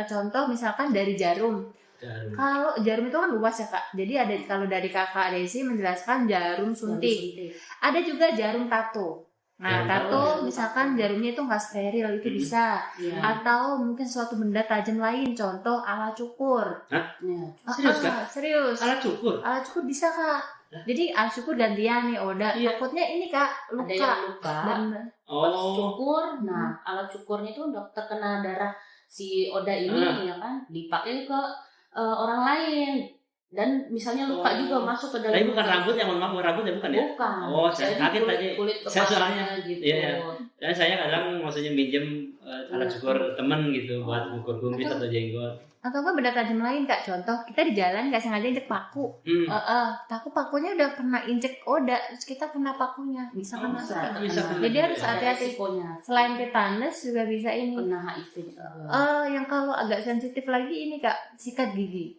contoh misalkan dari jarum. Kalau jarum itu kan luas ya Kak. Jadi ada kalau dari Kakak Desi menjelaskan jarum suntik. Ada juga jarum tato. Nah, tato misalkan jarumnya itu nggak steril, itu bisa. Iya. Atau mungkin suatu benda tajam lain, contoh alat cukur. Hah? Iya. Serius Kak? Serius. Alat cukur? Alat cukur bisa Kak. Jadi alat cukur gantian nih Oda. Iya. Takutnya ini Kak luka. Ada yang luka. Dan Pas Oh. cukur, nah alat cukurnya itu udah terkena darah si Oda ini ya kan, dipakai ke orang lain. Dan misalnya luka juga masuk ke dalam. Tapi bukan rambut yang mohon maaf, rambut ya bukan ya? Bukan. Oh, saya Jadi kaget tadi. kulit Saya kepalanya soalnya gitu. iya. Dan saya kadang maksudnya minjem alat cukur temen gitu buat ukur kumis atau jenggot. atau enggak benda tajam lain Kak. Contoh kita di jalan nggak sengaja injek paku. Pakunya udah kena injek Oda, terus kita kena pakunya. Bisa kena. Bisa. Jadi harus hati-hati. Resikonya. Selain tetanus juga bisa ini. Kena HIV juga. Yang kalau agak sensitif lagi ini Kak, sikat gigi.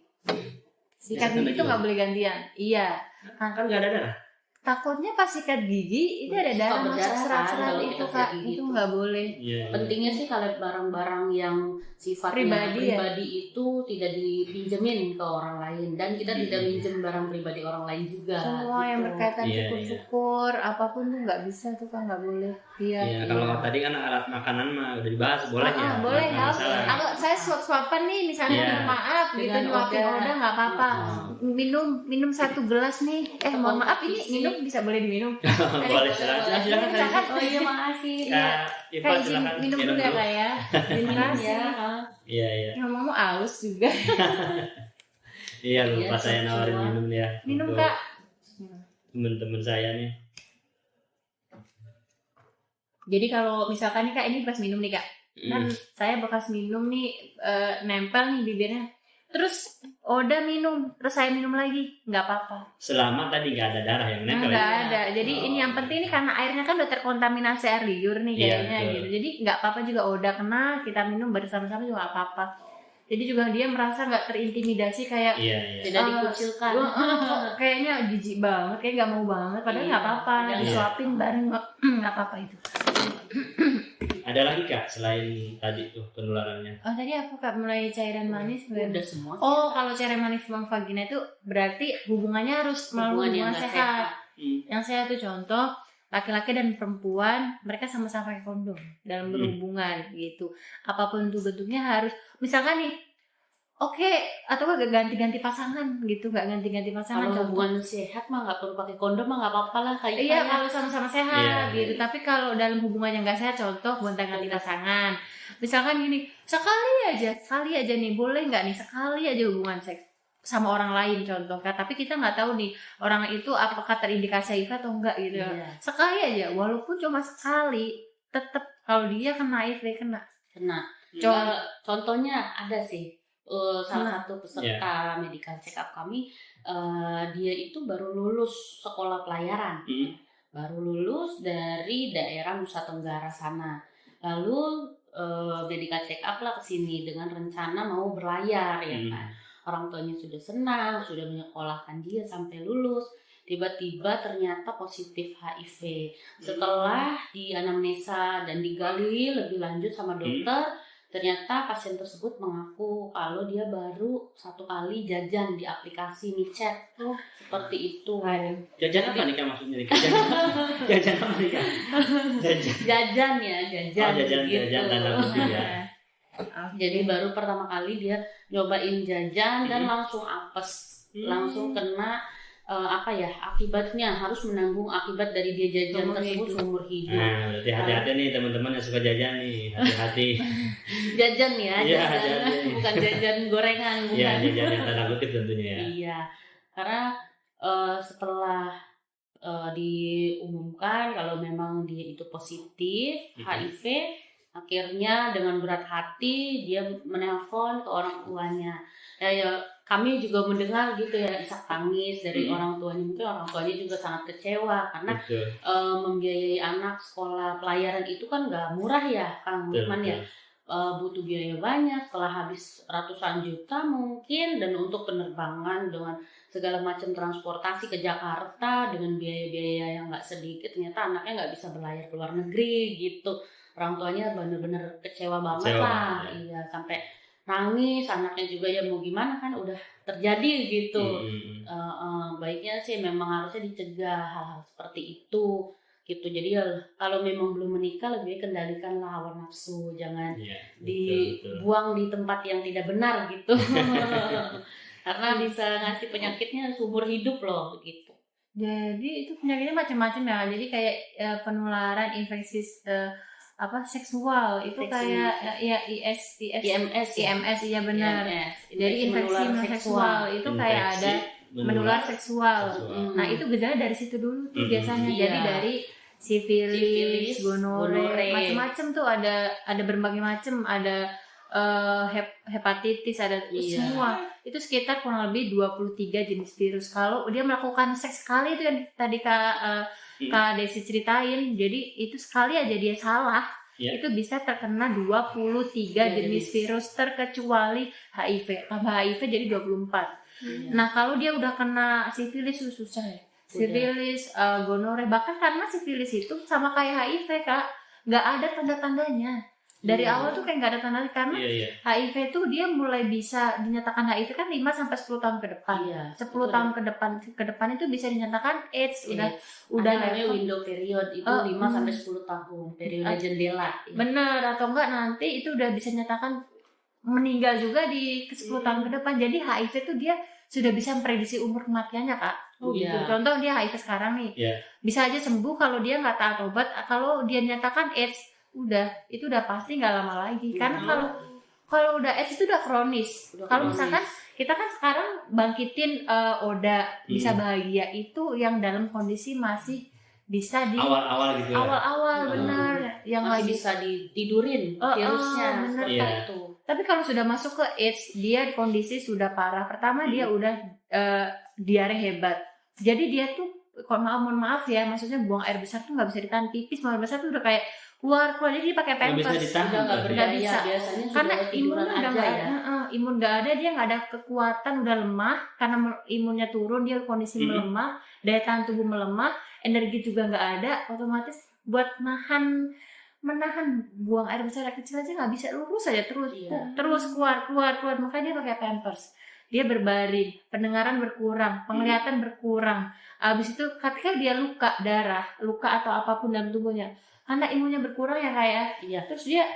Sikat Sikat gigi itu gigi. nggak boleh gantian. Iya. Kan nggak ada darah. Takutnya pas sikat gigi itu ada Suka darah masuk berdarah kan serat-serat kalau itu kita Kak. sikat gigi Itu itu. nggak boleh. Iya. Pentingnya sih kalau barang-barang yang sifatnya Pribadi itu tidak dipinjemin ke orang lain, dan kita tidak minjem barang pribadi orang lain juga. Semua yang gitu. berkaitan Iya, cukur-cukur apapun tuh nggak bisa tuh Kak, nggak boleh. Iya. Iya, kalau tadi kan alat makanan mah udah dibahas, boleh ya. Boleh nggak masalah. Kalau saya suap-suapan nih misalnya Iya. mohon maaf gitu Dengan nyuapin Oda. Oda nggak apa-apa. Minum 1 gelas nih. Mohon maaf ini Konsumsi. minum bisa boleh diminum. Boleh, silakan. Misalkan Oh iya, makasih. Kak Iva, kayak izin silakan minum dulu ya Kak ya. Terima kasih. Ya. Iya. Ngomong halus juga. Iya, lupa Iya, saya nawarin semua. minum ya. Minum untuk Kak. teman-teman saya nih. Jadi kalau misalkan nih Kak ini pas minum nih Kak. Kan Hmm. saya bekas minum nih nempel nih bibirnya. Terus Oda minum, terus saya minum lagi, nggak apa-apa. Selama tadi nggak ada darah yang nempel. Nggak ya? ada. Jadi ini yang penting nih karena airnya kan udah terkontaminasi air liur nih Iya, kayaknya betul. gitu. Jadi nggak apa-apa juga Oda kena, kita minum bersama-sama juga nggak apa-apa. Jadi juga dia merasa nggak terintimidasi kayak Iya. Tidak dikucilkan. kayaknya jijik banget, kayak nggak mau banget. Padahal Iya. nggak apa-apa, Iya. disuapin bareng nggak apa-apa itu. Ada lagi Kak selain tadi tuh penularannya? Oh tadi apa Kak mulai cairan manis? Udah semua. Oh kalau cairan manis buang vagina itu berarti hubungannya harus melalui Hubungan yang hubungan nggak sehat. Hmm. Yang sehat itu contoh laki-laki dan perempuan mereka sama-sama pakai kondom dalam berhubungan gitu. Apapun itu bentuknya harus misalkan nih oke atau nggak ganti-ganti pasangan gitu, nggak ganti-ganti pasangan. Kalau contoh. hubungan sehat mah nggak perlu pakai kondom mah nggak apa-apa lah kayak Iya saya. kalau sama-sama sehat Iya, gitu. iya. Tapi kalau dalam hubungan yang nggak sehat, contoh gonta-ganti pasangan. Misalkan gini, sekali aja nih, boleh nggak nih sekali aja hubungan seks sama orang lain contoh kan. Tapi kita nggak tahu nih orang itu apakah terindikasi HIV atau enggak gitu. Iya. Sekali aja, walaupun cuma sekali, tetap kalau dia kena HIV kena. Kena. Contoh. Contohnya ada sih. Salah satu peserta medical check up kami, dia itu baru lulus sekolah pelayaran, baru lulus dari daerah Nusa Tenggara sana. Lalu medical check up lah kesini dengan rencana mau berlayar ya kan. Orang tuanya sudah senang, sudah menyekolahkan dia sampai lulus. Tiba-tiba ternyata positif HIV. Setelah dianamnesa dan digali lebih lanjut sama dokter, ternyata pasien tersebut mengaku kalau dia baru 1 kali jajan di aplikasi micet. Seperti itu. Jajan apa nih Kak maksudnya nih? Jajan apa nih Kak? Jajan ya, jajan. Oh, jajan gitu. tanda kutip ya. Jadi baru pertama kali dia nyobain jajan dan langsung apes, langsung kena akibatnya harus menanggung akibat dari dia jajan Seumur tersebut hidup. seumur hidup. Nah, berarti hati-hati nih teman-teman yang suka jajan nih, hati-hati. Jajan ya, Iya, jajan. jajan. Bukan jajan gorengan, bukan. Iya, jajan yang tanda kutip tentunya ya. Iya, karena setelah diumumkan kalau memang dia itu positif HIV, Akhirnya dengan berat hati dia menelpon ke orang tuanya. Ya kami juga mendengar gitu ya isak tangis dari orang tuanya. Mungkin orang tuanya juga sangat kecewa karena membiayai anak sekolah pelayaran itu kan nggak murah ya, Kang Lukman ya. Butuh biaya banyak, setelah habis ratusan juta mungkin, dan untuk penerbangan dengan segala macam transportasi ke Jakarta dengan biaya-biaya yang nggak sedikit, ternyata anaknya nggak bisa berlayar ke luar negeri gitu. Orang tuanya bener-bener kecewa banget lah, iya, sampai nangis. Anaknya juga ya mau gimana kan udah terjadi gitu. Baiknya sih memang harusnya dicegah hal-hal seperti itu gitu. Jadi ya kalau memang belum menikah lebih kendalikanlah hawa nafsu, jangan dibuang di tempat yang tidak benar gitu. Karena bisa ngasih penyakitnya seumur hidup loh gitu. Jadi itu penyakitnya macam-macam ya. Jadi kayak penularan infeksi seksual itu kayak ya IMS iya benar. Jadi infeksi seksual itu kayak ada menular seksual. Nah itu gejala dari situ dulu tuh biasanya. Jadi dari sifilis, gonore, macam-macam tuh ada berbagai macam, ada hepatitis, ada semua. Itu sekitar kurang lebih 23 jenis virus. Kalau dia melakukan seks sekali itu yang tadi Kak Desi ceritain, jadi itu sekali aja dia salah, itu bisa terkena 23 jenis virus terkecuali HIV. Tambah HIV jadi 24. Nah kalau dia udah kena sifilis susah ya. Sifilis, gonore, bahkan karena sifilis itu sama kayak HIV Kak, nggak ada tanda-tandanya. Dari awal tuh kayak nggak ada tanda, karena HIV tuh dia mulai bisa dinyatakan HIV kan 5-10 tahun ke depan. 10 tahun ke depan itu bisa dinyatakan AIDS. Udah namanya window period itu 5-10 tahun, periode jendela. Bener, atau enggak nanti itu udah bisa dinyatakan meninggal juga di 10 tahun ke depan. Jadi HIV tuh dia sudah bisa memprediksi umur kematiannya Kak. Gitu. Contoh dia HIV sekarang nih, bisa aja sembuh kalau dia nggak taat obat. Kalau dia nyatakan AIDS, itu udah pasti nggak lama lagi. Karena kalau udah AIDS itu udah kronis. Kalau misalkan kita kan sekarang bangkitin Oda bisa bahagia itu yang dalam kondisi masih bisa di awal-awal gitu. Awal-awal benar, yang masih bisa ditidurin virusnya seperti itu. Tapi kalau sudah masuk ke AIDS, dia kondisi sudah parah. Pertama dia udah diare hebat. Jadi dia tuh mohon maaf ya, maksudnya buang air besar tuh nggak bisa ditahan, pipis buang air besar tuh udah kayak keluar jadi dia pakai pampers. Nggak bisa. Karena imun udah nggak ada. Imun nggak ada, dia nggak ada kekuatan, udah lemah. Karena imunnya turun, dia kondisi melemah, daya tahan tubuh melemah, energi juga nggak ada. Otomatis buat menahan buang air besar kecil aja nggak bisa, lurus aja terus keluar, makanya dia pakai pampers. Dia berbaring, pendengaran berkurang, penglihatan berkurang. Abis itu ketika dia luka atau apapun dalam tubuhnya, karena imunnya berkurang ya kayak terus dia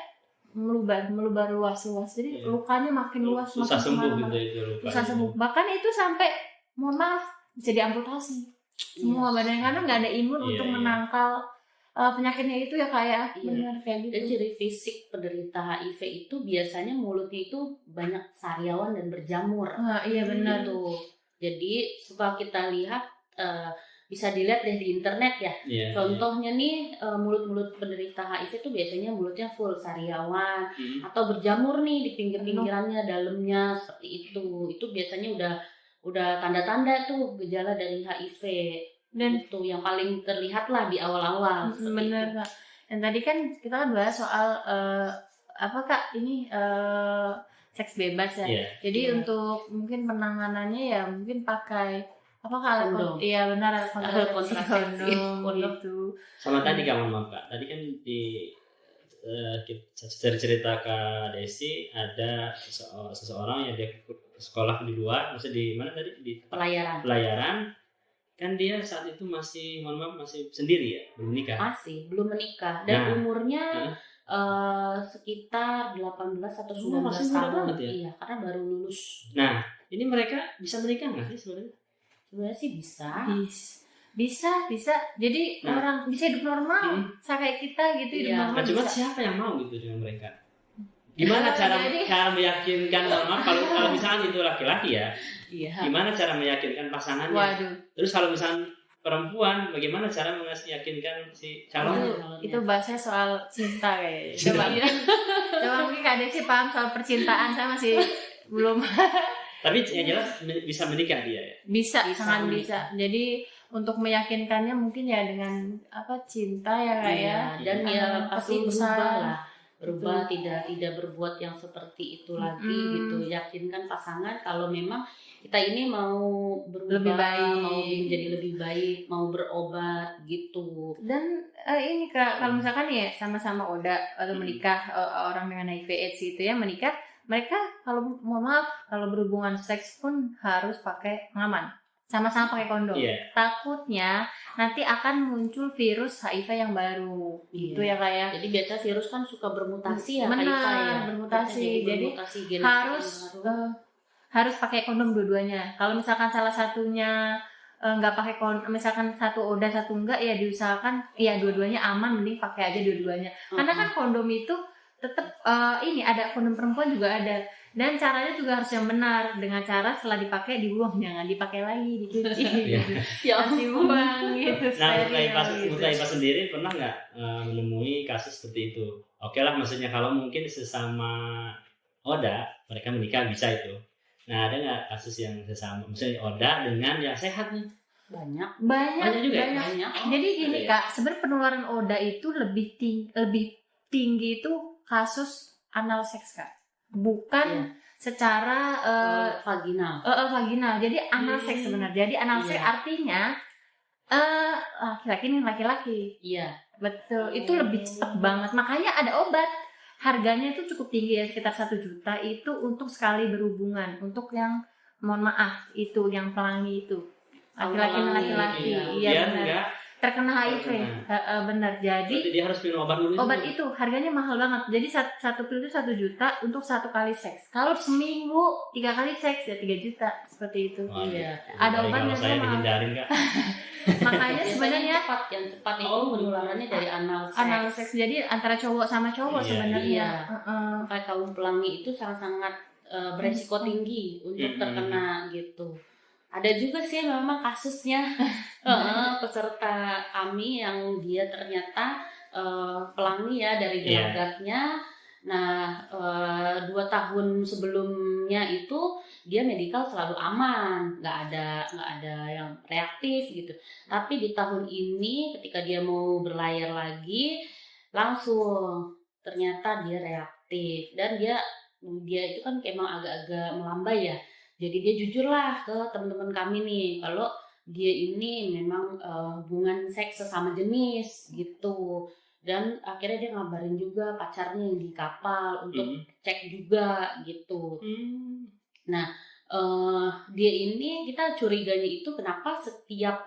melubar luas, jadi lukanya makin luas, susah sembuh gitu itu susah sembuh. Bahkan itu sampai mohon maaf bisa diamputasi semua badannya, karena nggak ada imun untuk menangkal penyakitnya itu ya kayak benar kayak gitu. Dan ciri fisik penderita HIV itu biasanya mulutnya itu banyak sariawan dan berjamur. Iya benar tuh. Jadi suka kita lihat bisa dilihat deh di internet ya. Contohnya nih mulut-mulut penderita HIV itu biasanya mulutnya full sariawan atau berjamur nih di pinggir-pinggirannya, dalamnya seperti itu. Itu biasanya udah tanda-tanda tuh gejala dari HIV. Dan itu yang paling terlihat lah di awal-awal. Benar Kak. Dan tadi kan kita kan bahas soal seks bebas ya. Jadi untuk mungkin penanganannya ya mungkin pakai kondom. Iya benar, kontrasepsi kondom gitu. Sama tadi kamu maaf Kak, tadi kan di cerita Kak Desi ada seseorang yang dia sekolah di luar, maksudnya di mana tadi, di pelayaran. Kan dia saat itu masih sendiri ya, belum menikah. Dan umurnya sekitar 18 atau 19 tahun. Ya? Iya, karena baru lulus. Nah, ini mereka bisa menikah nggak sih sebenarnya? Sebenarnya sih bisa. Jadi orang bisa hidup normal, kayak kita gitu, hidup normal. Cuma siapa yang mau gitu dengan mereka? Gimana cara meyakinkan kalau misalnya itu laki-laki ya? Gimana cara meyakinkan pasangannya? Terus kalau misalnya perempuan, bagaimana cara meyakinkan si calon? Itu bahasanya soal cinta kayaknya. Coba mungkin Kak Desi paham soal percintaan, saya masih belum. Tapi yang jelas bisa menikah dia ya. Bisa, Bisa sangat menikah. bisa. Jadi untuk meyakinkannya mungkin ya dengan cinta ya Kak ya. Dan ya pasti ketulusan. berubah lah, berubah, tidak berbuat yang seperti itu lagi gitu. Yakinkan pasangan kalau memang kita ini mau berubah, Lebih baik. mau menjadi lebih baik, mau berobat gitu. Dan ini Kak, kalau misalkan ya sama-sama udah atau menikah, orang dengan HIV/AIDS gitu ya menikah, mereka kalau mohon maaf kalau berhubungan seks pun harus pakai pengaman, sama-sama pakai kondom. Iya. Takutnya nanti akan muncul virus HIV yang baru, gitu ya Kak ya. Jadi biasa virus kan suka bermutasi ya, Benar, HIV ya. bermutasi. Jadi Jadi bermutasi genetik harus yang baru. harus pakai kondom dua-duanya. Kalau misalkan salah satunya nggak pakai kondom, misalkan satu udah satu enggak, ya diusahakan ya dua-duanya aman, mending pakai aja dua-duanya. Karena kan kondom itu tetap ini ada kondom perempuan juga ada, dan caranya juga harus yang benar, dengan cara setelah dipakai dibuang, jangan dipakai lagi, dicuci gitu. Ya Harus dibuang gitu. Nah, steril gitu. Mutaifa sendiri pernah nggak menemui kasus seperti itu? Oke lah, maksudnya kalau mungkin sesama Oda mereka menikah bisa itu. Nah, ada nggak kasus yang sesama, misalnya Oda dengan yang sehat nih? banyak Banyak juga ya? banyak. Jadi gini Iya. Kak, sebenarnya penularan ODA itu lebih tinggi itu kasus anal seks Kak, bukan secara Vaginal. vaginal. Jadi anal seks sebenarnya. Jadi anal seks Iya. artinya laki-laki nih laki-laki. Iya. Betul, itu lebih cepat banget. Makanya ada obat. Harganya itu cukup tinggi ya, sekitar 1 juta itu untuk sekali berhubungan. Untuk yang mohon maaf itu yang pelangi itu. Laki-laki dan laki-laki. Iya Biar benar. nggak Terkena HIV. Benar. Jadi berarti dia harus minum obat dulu. obat itu harganya mahal banget. Jadi satu pil itu 1 juta untuk 1 kali seks. Kalau seminggu 3 kali seks ya 3 juta seperti itu. Wah, Iya. Ada Baik, obatnya kalau saya sama. dihindarin Kak. Makanya sebenarnya yang tepat itu penularannya dari anal seks. anal seks. Jadi antara cowok sama cowok Iya. sebenarnya. Iya. Kayak kaum pelangi itu sangat-sangat beresiko tinggi untuk terkena gitu. Ada juga sih memang kasusnya peserta kami yang dia ternyata pelangi ya dari gelagatnya. Nah 2 tahun sebelumnya itu dia medikal selalu aman, nggak ada yang reaktif gitu. Tapi di tahun ini ketika dia mau berlayar lagi langsung ternyata dia reaktif, dan dia itu kan emang agak-agak melambai ya. Jadi dia jujurlah ke teman-teman kami nih kalau dia ini memang hubungan seks sesama jenis gitu. Dan akhirnya dia ngabarin juga pacarnya yang di kapal untuk cek juga gitu. Nah dia ini kita curiganya itu kenapa setiap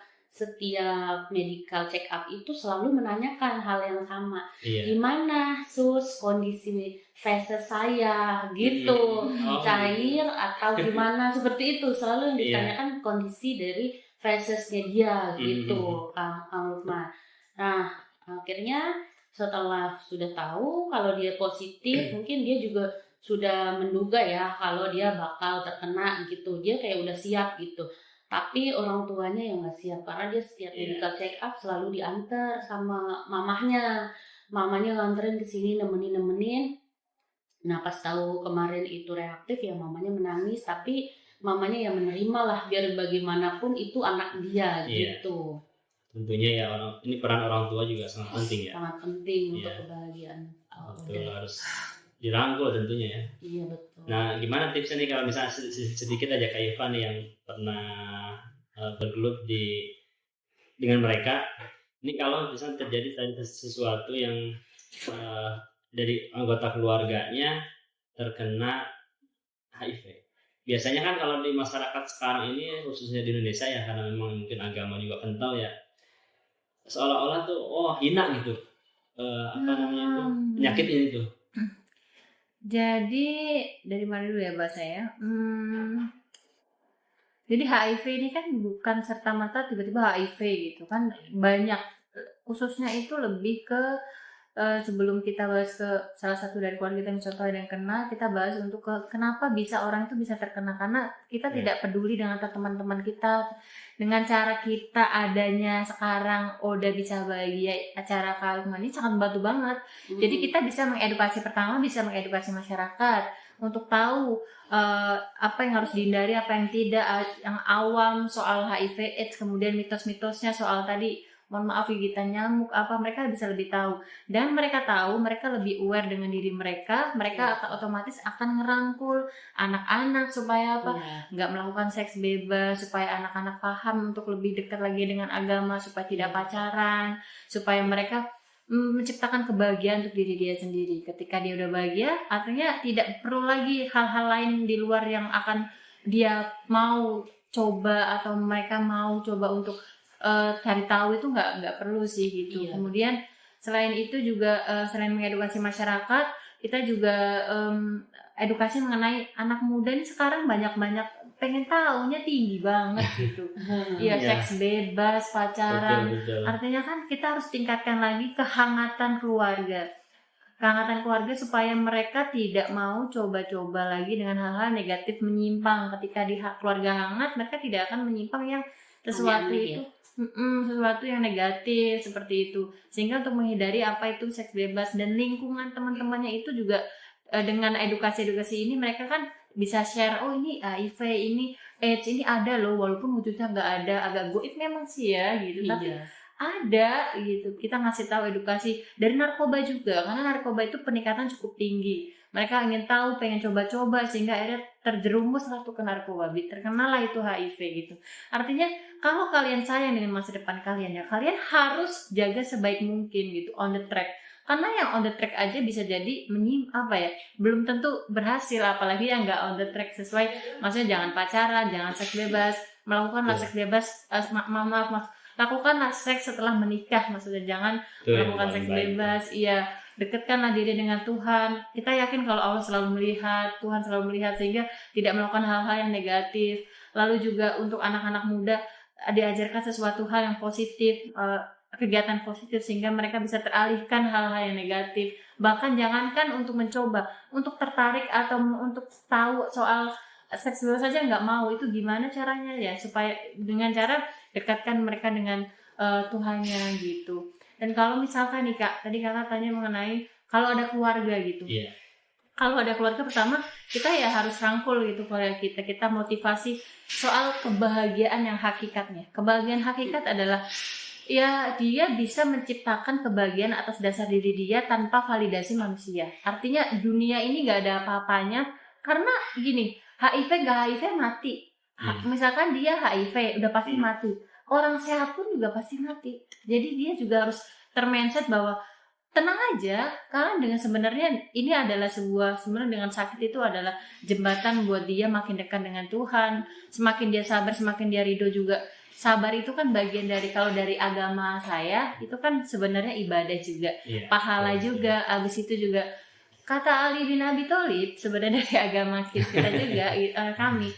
medical check up itu selalu menanyakan hal yang sama. Gimana sus kondisi feses saya gitu, cair atau gimana, seperti itu selalu yang ditanyakan kondisi dari fesesnya dia gitu, Kang Lukman. Nah akhirnya setelah sudah tahu kalau dia positif, mungkin dia juga sudah menduga ya kalau dia bakal terkena gitu, dia kayak udah siap gitu. Tapi orang tuanya yang nggak siap, karena dia setiap medical check up selalu diantar sama mamahnya nganterin ke sini nemenin. Nah pas tahu kemarin itu reaktif ya mamanya menangis, tapi mamanya yang menerima lah, biar bagaimanapun itu anak dia gitu. Tentunya ya ini peran orang tua juga sangat penting ya. Sangat penting untuk kebahagiaan. Betul, harus dirangkul tentunya ya. Iya betul. Nah, gimana tipsnya nih kalau misalnya sedikit aja Kak Iva nih yang pernah bergelut dengan mereka. Ini kalau misalnya terjadi sesuatu yang dari anggota keluarganya terkena HIV. Biasanya kan kalau di masyarakat sekarang ini, khususnya di Indonesia ya, karena memang mungkin agama juga kental ya, seolah-olah tuh hina gitu. Penyakit ini tuh. Jadi dari mana dulu ya bahasanya? Jadi HIV ini kan bukan serta-merta tiba-tiba HIV gitu kan, banyak, khususnya itu lebih ke sebelum kita bahas ke salah satu dari keluarga kita yang contoh yang kena, kita bahas untuk kenapa bisa orang itu bisa terkena, karena kita tidak peduli dengan teman-teman kita, dengan cara kita adanya sekarang Oda bisa bahagia, acara kalungan ini sangat membantu banget. Jadi kita bisa mengedukasi, pertama bisa mengedukasi masyarakat untuk tahu apa yang harus dihindari, apa yang tidak, yang awam soal HIV/AIDS, kemudian mitos-mitosnya soal tadi, mohon maaf gigitan nyamuk apa, mereka bisa lebih tahu, dan mereka tahu, mereka lebih aware dengan diri mereka akan otomatis akan ngerangkul anak-anak supaya apa, nggak melakukan seks bebas, supaya anak-anak paham untuk lebih dekat lagi dengan agama, supaya tidak pacaran, supaya mereka menciptakan kebahagiaan untuk diri dia sendiri. Ketika dia udah bahagia, artinya tidak perlu lagi hal-hal lain di luar yang akan dia mau coba atau mereka mau coba untuk cari tahu, itu nggak perlu sih gitu. Kemudian selain itu juga selain mengedukasi masyarakat, kita juga edukasi mengenai anak muda ini sekarang banyak pengen tahunya tinggi banget gitu. Iya, seks bebas, pacaran. Betul. Artinya kan kita harus tingkatkan lagi kehangatan keluarga. Kehangatan keluarga supaya mereka tidak mau coba-coba lagi dengan hal-hal negatif menyimpang. Ketika di keluarga hangat, mereka tidak akan menyimpang yang sesuatu itu. Sesuatu yang negatif seperti itu, sehingga untuk menghindari apa itu seks bebas, dan lingkungan teman-temannya itu juga dengan edukasi ini mereka kan bisa share, oh ini HIV, ini AIDS, ini ada loh, walaupun wujudnya nggak ada, agak goib memang sih ya gitu, tapi ada gitu. Kita ngasih tahu edukasi dari narkoba juga, karena narkoba itu peningkatan cukup tinggi. Mereka ingin tahu, pengen coba-coba, sehingga akhirnya terjerumus satu ke narkoba, terkenalah itu HIV gitu. Artinya kalau kalian sayang dengan masa depan kalian ya, kalian harus jaga sebaik mungkin gitu, on the track. Karena yang on the track aja bisa jadi belum tentu berhasil, apalagi yang nggak on the track sesuai. Maksudnya jangan pacaran, jangan seks bebas, melakukanlah seks bebas, lakukanlah seks setelah menikah, maksudnya jangan melakukan seks bebas. Iya, dekatkanlah diri dengan Tuhan. Kita yakin kalau Allah selalu melihat, Tuhan selalu melihat, sehingga tidak melakukan hal-hal yang negatif. Lalu juga untuk anak-anak muda diajarkan sesuatu hal yang positif, kegiatan positif, sehingga mereka bisa teralihkan hal-hal yang negatif. Bahkan jangankan untuk mencoba, untuk tertarik atau untuk tahu soal seks bebas saja nggak mau, itu gimana caranya ya, supaya dengan cara dekatkan mereka dengan Tuhannya gitu. Dan kalau misalkan nih Kak, tadi Kakak tanya mengenai kalau ada keluarga gitu. Kalau ada keluarga, pertama kita ya harus rangkul gitu keluarga kita motivasi soal kebahagiaan yang hakikatnya. Kebahagiaan hakikat adalah ya dia bisa menciptakan kebahagiaan atas dasar diri dia tanpa validasi manusia. Artinya dunia ini nggak ada apa-apanya, karena gini, HIV nggak HIV mati. Misalkan dia HIV udah pasti mati. Orang sehat pun juga pasti mati. Jadi dia juga harus termindset bahwa tenang aja, kalian dengan sebenarnya ini adalah sebenarnya dengan sakit itu adalah jembatan buat dia makin dekat dengan Tuhan. Semakin dia sabar, semakin dia ridho juga. Sabar itu kan bagian dari, kalau dari agama saya itu kan sebenarnya ibadah juga, pahala juga. Abis itu juga kata Ali bin Abi Thalib sebenarnya dari agama kita juga kami.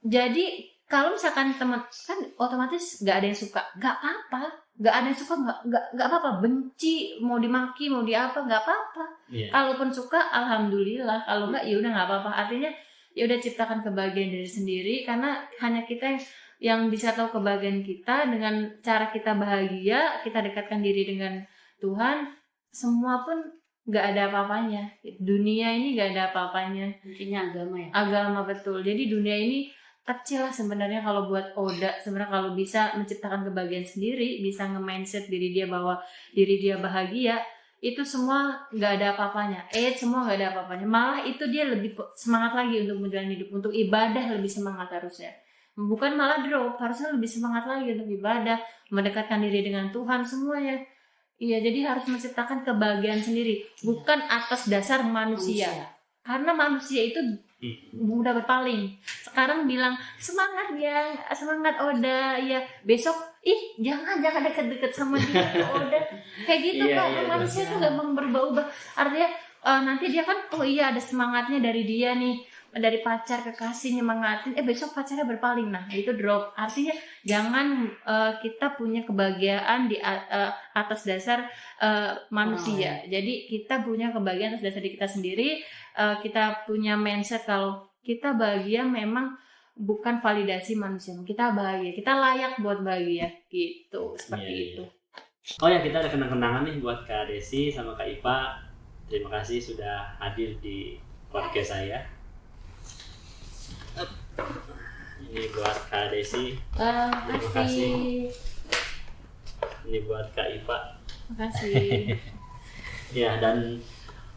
Jadi kalau misalkan teman kan otomatis nggak ada yang suka, nggak apa-apa, nggak ada yang suka, nggak apa-apa, benci mau dimaki mau di apa nggak apa-apa. Kalaupun suka alhamdulillah, kalau nggak ya udah nggak apa-apa. Artinya ya udah ciptakan kebahagiaan diri sendiri, karena hanya kita yang bisa tahu kebahagiaan kita. Dengan cara kita bahagia, kita dekatkan diri dengan Tuhan, semua pun nggak ada apa-apanya. Dunia ini nggak ada apa-apanya. Intinya agama ya. Agama, betul. Jadi dunia ini kecil lah sebenarnya kalau buat Oda. Sebenarnya kalau bisa menciptakan kebahagiaan sendiri, bisa nge-mindset diri dia bahwa diri dia bahagia, itu semua nggak ada apa-apanya. Semua nggak ada apa-apanya. Malah itu dia lebih semangat lagi untuk menjalani hidup, untuk ibadah lebih semangat harusnya. Bukan malah drop, harusnya lebih semangat lagi untuk ibadah, mendekatkan diri dengan Tuhan, semuanya. Iya, jadi harus menciptakan kebahagiaan sendiri, bukan atas dasar manusia. Karena manusia itu mudah berpaling. Sekarang bilang semangat ya, semangat Oda, ya besok jangan deket-deket sama dia Oda. Kayak gitu kan, manusia itu gampang berubah-ubah. Artinya nanti dia kan ada semangatnya dari dia nih, dari pacar kekasih nyemangatin, besok pacarnya berpaling, nah itu drop. Artinya jangan kita punya kebahagiaan di atas dasar manusia. Jadi kita punya kebahagiaan atas dasar diri kita sendiri. Kita punya mindset kalau kita bahagia memang bukan validasi manusia. Kita bahagia, kita layak buat bahagia gitu, seperti Iya, itu. Oh ya, kita ada kenang-kenangan nih buat Kak Desi sama Kak Ipa. Terima kasih sudah hadir di podcast saya. Ini buat Kak Desi, Terima kasih. ini buat Kak Ipa. Terima kasih. Ya, dan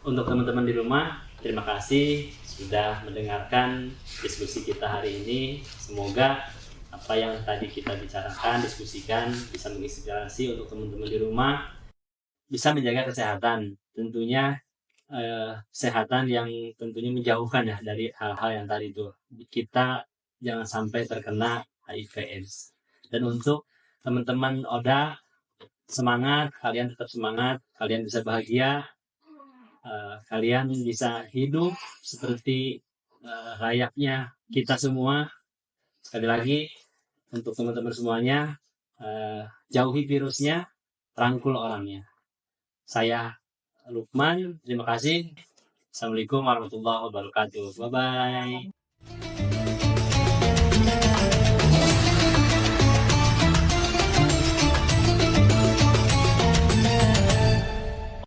untuk teman-teman di rumah, terima kasih sudah mendengarkan diskusi kita hari ini. Semoga apa yang tadi kita bicarakan, diskusikan, bisa menginspirasi untuk teman-teman di rumah, bisa menjaga kesehatan. Tentunya kesehatan yang tentunya menjauhkan ya dari hal-hal yang tadi itu. Kita jangan sampai terkena HIV/AIDS. Dan untuk teman-teman Oda, semangat, kalian tetap semangat, kalian bisa bahagia, kalian bisa hidup seperti layaknya kita semua. Sekali lagi untuk teman-teman semuanya, jauhi virusnya, rangkul orangnya. Saya Lukman, terima kasih. Assalamualaikum warahmatullahi wabarakatuh. Bye bye.